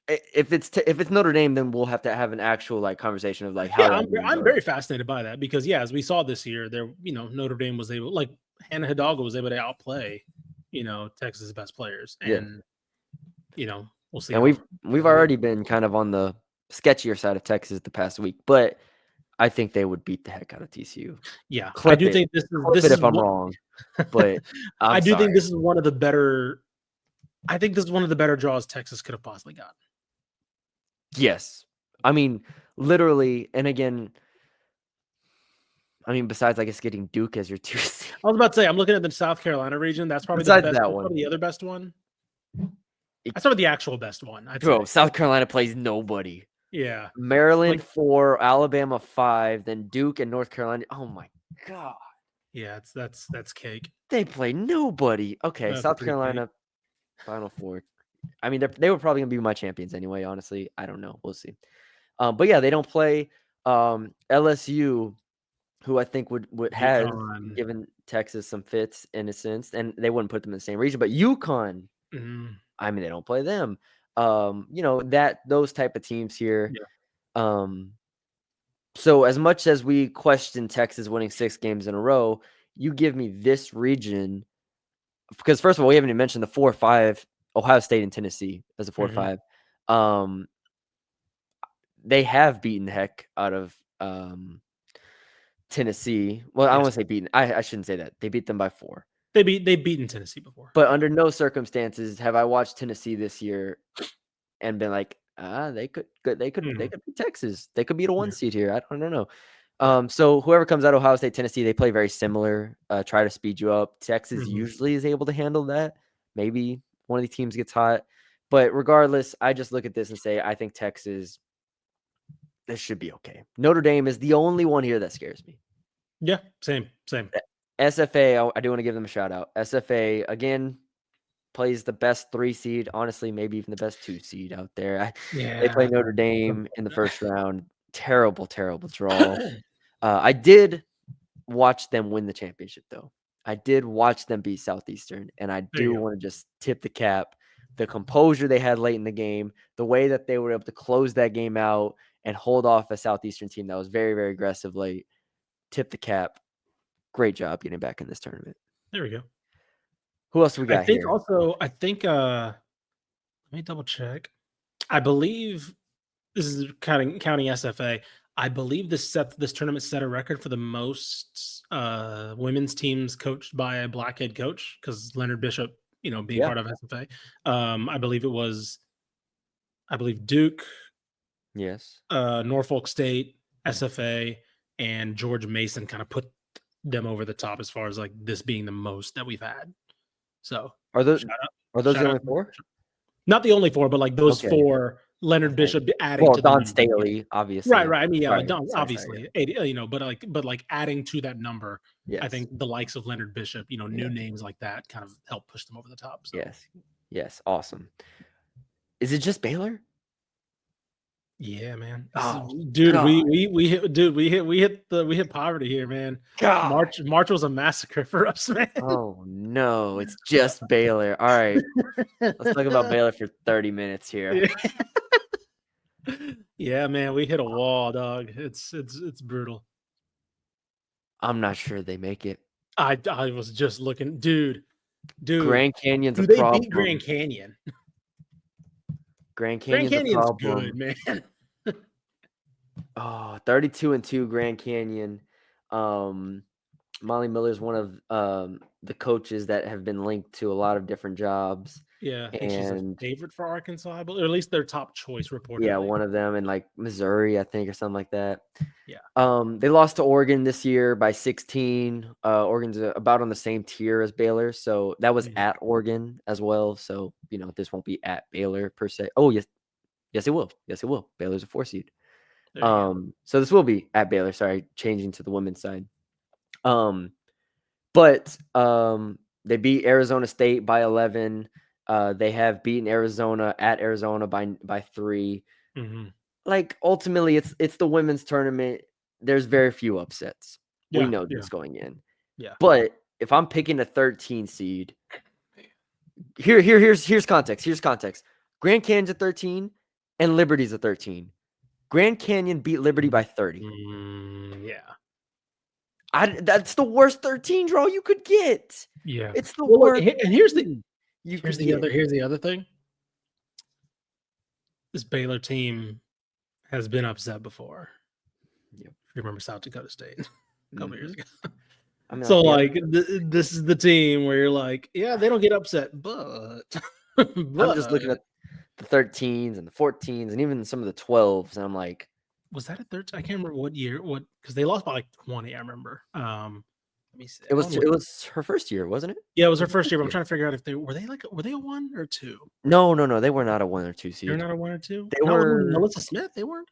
If it's Notre Dame, then we'll have to have an actual like conversation of like how. Yeah, I'm very fascinated by that because as we saw this year, Notre Dame was able, like Hannah Hidalgo was able to outplay, Texas' best players, and we'll see. And we've already been kind of on the sketchier side of Texas the past week, but I think they would beat the heck out of TCU. Yeah, I do think this is if I'm wrong, but I do think this is one of the better. I think this is one of the better draws Texas could have possibly gotten. Yes. I mean, literally, and again, besides, I guess, getting Duke as your 2 seed. I was about to say, I'm looking at the South Carolina region. That's probably the best. Probably the other best one. I started the actual best one. South Carolina plays nobody. Yeah. Maryland 4, Alabama 5, then Duke and North Carolina. Oh my God. Yeah, that's cake. They play nobody. Okay, that's South Carolina Final 4. They were probably gonna be my champions anyway. Honestly, I don't know. We'll see. But yeah, they don't play LSU, who I think would have given Texas some fits in a sense, and they wouldn't put them in the same region. But UConn, they don't play them. Those type of teams here. Yeah. So as much as we question Texas winning 6 games in a row, you give me this region because first of all, we haven't even mentioned the 4-5. Ohio State and Tennessee as a 4-5. They have beaten the heck out of Tennessee. Well, I don't want to say beaten. I shouldn't say that. They beat them by 4. They've beaten Tennessee before. But under no circumstances have I watched Tennessee this year and been like, they could beat Texas. They could beat a 1 seed here. I don't know. So whoever comes out of Ohio State, Tennessee, they play very similar. Try to speed you up. Texas usually is able to handle that. Maybe one of the teams gets hot. But regardless, I just look at this and say, I think Texas, this should be okay. Notre Dame is the only one here that scares me. Yeah, same. SFA, I do want to give them a shout out. SFA, again, plays the best 3 seed. Honestly, maybe even the best 2 seed out there. They play Notre Dame in the first round. Terrible, terrible draw. I did watch them win the championship, though. I did watch them beat Southeastern, and I do want to just tip the cap. The composure they had late in the game, the way that they were able to close that game out and hold off a Southeastern team that was very, very aggressive late. Tip the cap. Great job getting back in this tournament. There we go. Who else do we got here? Let me double check. I believe this is counting SFA. I believe this tournament set a record for the most women's teams coached by a black head coach because Leonard Bishop, being part of SFA. I believe it was, Duke. Yes. Norfolk State, SFA, and George Mason kind of put them over the top as far as like this being the most that we've had. So are those the only 4? Not the only 4, but like those 4 Leonard Bishop adding Well, to the Don number. Staley, obviously. Right. I mean, yeah, Sorry, Don, sorry, obviously, but like adding to that number, I Yes. think the likes of Leonard Bishop, new Yes. names like that, kind of help push them over the top. So. Yes, awesome. Is it just Baylor? Yeah, man. Dude, God. We hit poverty here, man. God. March was a massacre for us, man. Oh no, it's just Baylor. All right, let's talk about Baylor for 30 minutes here. Yeah, man, we hit a wall, dog. It's brutal. I'm not sure they make it. I was just looking, dude. Grand Canyon's a they problem. beat Grand Canyon? Grand Canyon's a problem. Good, man. 32-2 Grand Canyon. Molly Miller's one of the coaches that have been linked to a lot of different jobs. Yeah, I think she's a favorite for Arkansas, or at least their top choice reportedly. Yeah, one of them in like Missouri, I think, or something like that. Yeah. They lost to Oregon this year by 16. Oregon's about on the same tier as Baylor, so that was at Oregon as well. So this won't be at Baylor per se. Oh yes, it will. Yes, it will. Baylor's a 4 seed. So this will be at Baylor. Sorry, changing to the women's side. But they beat Arizona State by 11. They have beaten Arizona at Arizona by 3. Mm-hmm. Like ultimately, it's the women's tournament. There's very few upsets. We know this going in. Yeah. But if I'm picking a 13 seed, here's context. Here's context. Grand Canyon's a 13 and Liberty's a 13. Grand Canyon beat Liberty by 30. Yeah. That's the worst 13 draw you could get. Yeah. It's the worst. And here's the other thing. This Baylor team has been upset before. Yep. If you remember South Dakota State a couple years ago. I mean, so this is the team where you're like, yeah, they don't get upset, but I'm just looking at the 13s and the 14s and even some of the 12s, and I'm like, was that a 13? I can't remember what year. Because they lost by like 20. I remember. Let me see. It was her first year, wasn't it? Yeah, it was her first year. But I'm trying to figure out if were they a 1 or 2? No, they were not a 1 or 2 seed. They're not a 1 or 2. They were Melissa Smith. They weren't.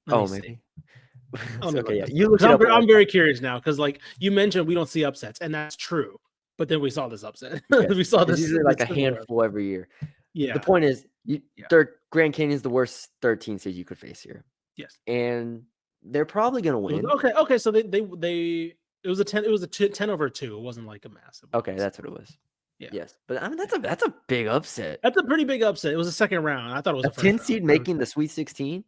Maybe. Okay, yeah. You look it up. I'm very curious now because, like you mentioned, we don't see upsets, and that's true. But then we saw this upset. Yes. We saw this. Usually like a handful every year. Yeah. The point is, Grand Canyon's the worst 13 seed you could face here. Yes. And they're probably gonna win. Okay. So they it was a 10. It was a 10 over 2. It wasn't like a massive. Okay, that's what it was. Yeah. Yes, but I mean that's a big upset. That's a pretty big upset. It was a second round. I thought it was a 10 seed making the Sweet 16.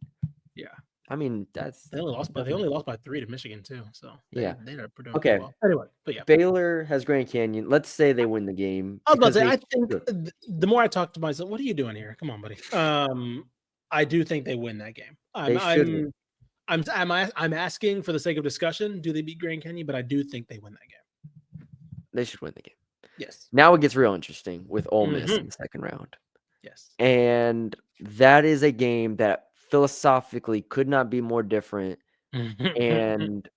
Yeah. I mean, they only lost by 3 to Michigan too. So they are pretty okay. Well. Anyway, but yeah, Baylor has Grand Canyon. Let's say they win the game. I was about to say, I think the more I talk to myself, what are you doing here? Come on, buddy. I do think they win that game. I'm asking for the sake of discussion. Do they beat Grand Canyon? But I do think they win that game. They should win the game. Yes. Now it gets real interesting with Ole Miss in the second round. Yes. And that is a game that philosophically could not be more different. And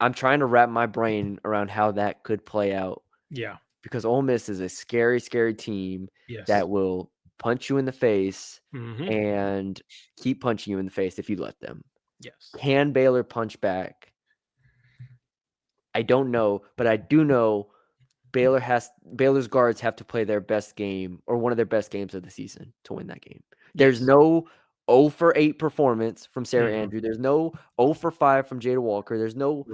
I'm trying to wrap my brain around how that could play out. Yeah. Because Ole Miss is a scary, scary team that will punch you in the face and keep punching you in the face if you let them. Yes. Can Baylor punch back? I don't know, but I do know Baylor's guards have to play their best game or one of their best games of the season to win that game. There's no 0 for 8 performance from Sarah Andrew. There's no 0 for 5 from Jada Walker. There's no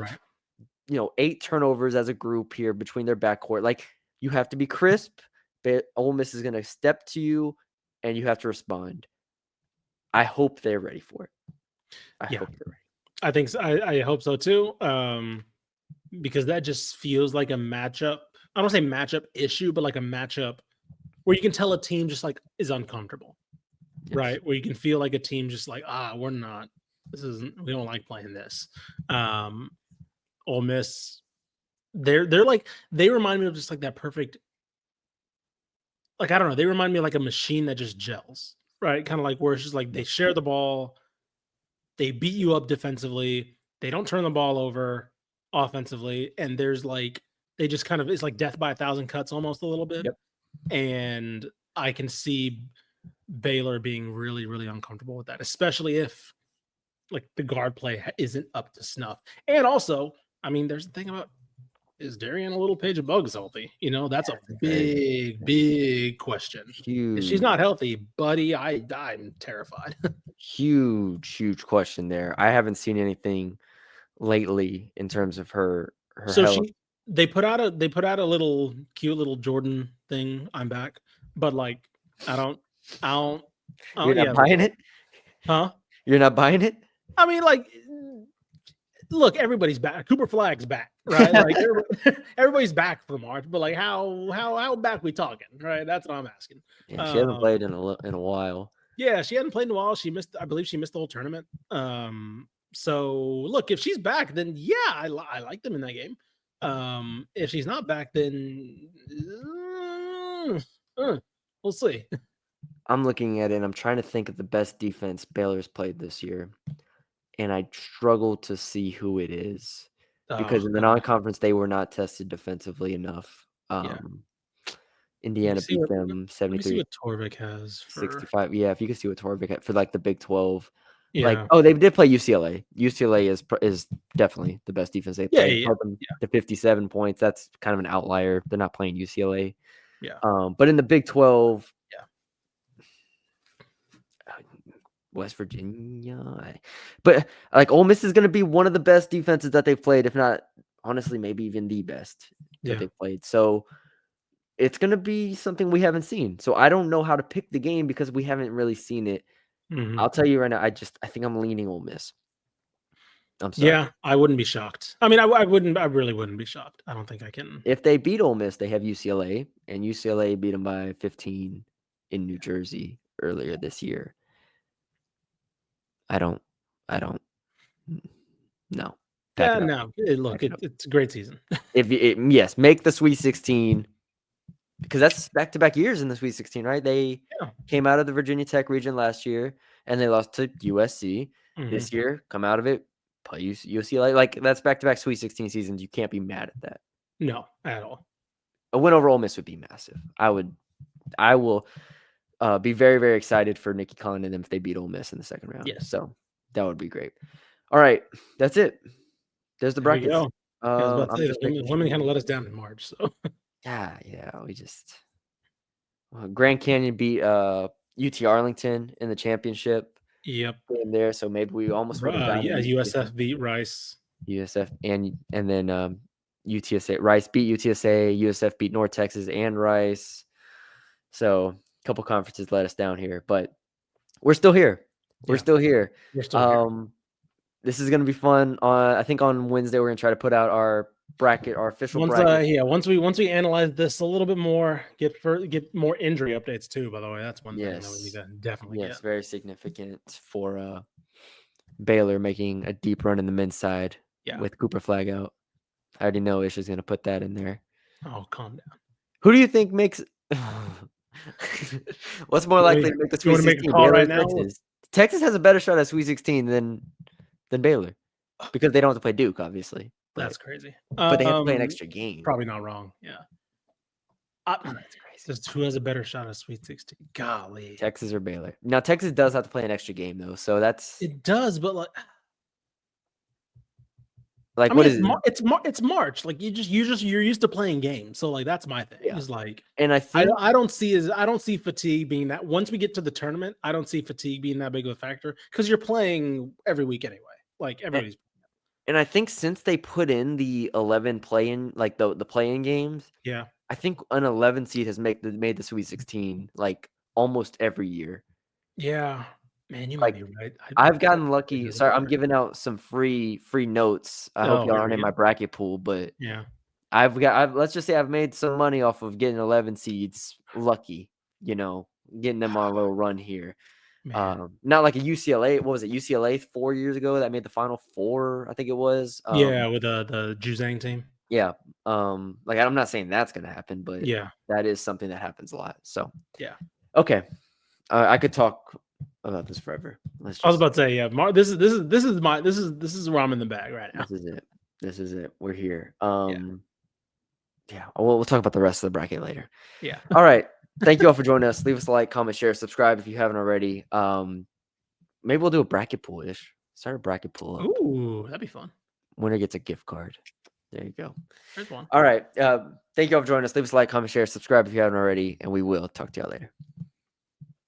8 turnovers as a group here between their backcourt. Like, you have to be crisp. Ole Miss is going to step to you, and you have to respond. I hope they're ready for it. I hope they're ready. I think so. I hope so too. Because that just feels like a matchup. I don't say matchup issue, but like a matchup where you can tell a team just like is uncomfortable, right? Where you can feel like a team just like, we don't like playing this. Ole Miss, they remind me of just like that perfect, like, I don't know. They remind me of like a machine that just gels, right? Kind of like where it's just like they share the ball, they beat you up defensively, they don't turn the ball over offensively, and there's like they just kind of, it's like death by 1,000 cuts almost a little bit. And I can see Baylor being really, really uncomfortable with that, especially if like the guard play isn't up to snuff. And also, I mean, there's the thing about, is Darian a little Page of Bugs healthy? You know, that's a Very big question. If she's huge, not healthy, buddy, I'm terrified. huge question there. I haven't seen anything lately in terms of her So health. they put out a little cute little Jordan thing. I'm back, but like I don't, I don't, You're yeah, not buying it? huh? You're not buying it? I mean, like, look, everybody's back. Cooper Flag's back, right? Like everybody's back for March, but like how back we talking, right? That's what I'm asking. Yeah, she hasn't played in a while. Yeah, she hadn't played in a while. I believe she missed the whole tournament. So look, if she's back, then yeah, I like them in that game. If she's not back, then we'll see. I'm looking at it and I'm trying to think of the best defense Baylor's played this year. And I struggle to see who it is because in the non-conference they were not tested defensively enough. Indiana beat them 73. Let me see what Torvik has for 65. Yeah, if you can see what Torvik had for like the Big 12. Yeah. Like, oh, they did play UCLA. UCLA is definitely the best defense they played. Yeah. Them to 57 points. That's kind of an outlier. They're not playing UCLA. Yeah. But in the Big 12, yeah, West Virginia, but like Ole Miss is going to be one of the best defenses that they've played, if not honestly, maybe even the best that they've played. So it's going to be something we haven't seen. So I don't know how to pick the game because we haven't really seen it. Mm-hmm. I'll tell you right now, I think I'm leaning Ole Miss. I'm sorry. Yeah, I wouldn't be shocked. I mean, I really wouldn't be shocked. I don't think I can. If they beat Ole Miss, they have UCLA, and UCLA beat them by 15 in New Jersey earlier this year. I don't no. Yeah, no. Look, it's a great season. Yes, make the Sweet 16 because that's back-to-back years in the Sweet 16, right? They came out of the Virginia Tech region last year, and they lost to USC. Mm-hmm. This year, come out of it, play UCLA. Like, that's back-to-back Sweet 16 seasons. You can't be mad at that. No, at all. A win over Ole Miss would be massive. I will be very, very excited for Nikki Conn and them if they beat Ole Miss in the second round. Yes. So that would be great. All right, that's it. There's the brackets. Yeah, I was about to say, the women kind of let us down in March. So yeah, we just Grand Canyon beat UT Arlington in the championship. Yep, in there. So maybe we almost would have gotten USF beat Rice. USF and then UTSA. Rice beat UTSA. USF beat North Texas and Rice. So a couple conferences let us down here, but we're still here. We're still here. We're still here. This is going to be fun. I think on Wednesday we're going to try to put out our bracket, our official bracket. Once we analyze this a little bit more, get more injury updates too. By the way, that's one thing that we need to definitely get. Very significant for Baylor making a deep run in the men's side with Cooper Flag out. I already know Ish is going to put that in there. Oh, calm down. Who do you think makes? What's more likely to make the Sweet 16? Baylor right now? Texas has a better shot at Sweet 16 than Baylor because they don't have to play Duke, obviously. That's crazy. But they have to play an extra game. Probably not wrong. Yeah. That's crazy. Who has a better shot at Sweet 16? Golly. Texas or Baylor. Now, Texas does have to play an extra game, though. So that's... It does, but what is it? It's March. Like you're used to playing games. So like that's my thing. Yeah. Is like, and I think I don't see fatigue being that. Once we get to the tournament, I don't see fatigue being that big of a factor because you're playing every week anyway. Like everybody's. And I think since they put in the 11 play-in, like the play-in games, I think an 11 seed has made the Sweet 16 like almost every year. Yeah. Man, you might be right. I've gotten lucky. Sorry, I'm giving out some free notes. I hope y'all aren't in my bracket pool, but let's just say I've made some money off of getting 11 seeds lucky, getting them on a little run here. Not like a UCLA. What was it? UCLA 4 years ago that made the Final Four, I think it was. With the Juzang team. Yeah. I'm not saying that's going to happen, but that is something that happens a lot. So, okay. I could talk about this forever. I was about to say, this is where I'm in the bag right now. This is it. We're here. We'll talk about the rest of the bracket later. Yeah. All right. Thank you all for joining us. Leave us a like, comment, share, subscribe if you haven't already. Maybe we'll do a bracket pool ish. Start a bracket pool up. Ooh, that'd be fun. Winner gets a gift card. There you go. There's one. All right. Thank you all for joining us. Leave us a like, comment, share, subscribe if you haven't already, and we will talk to y'all later.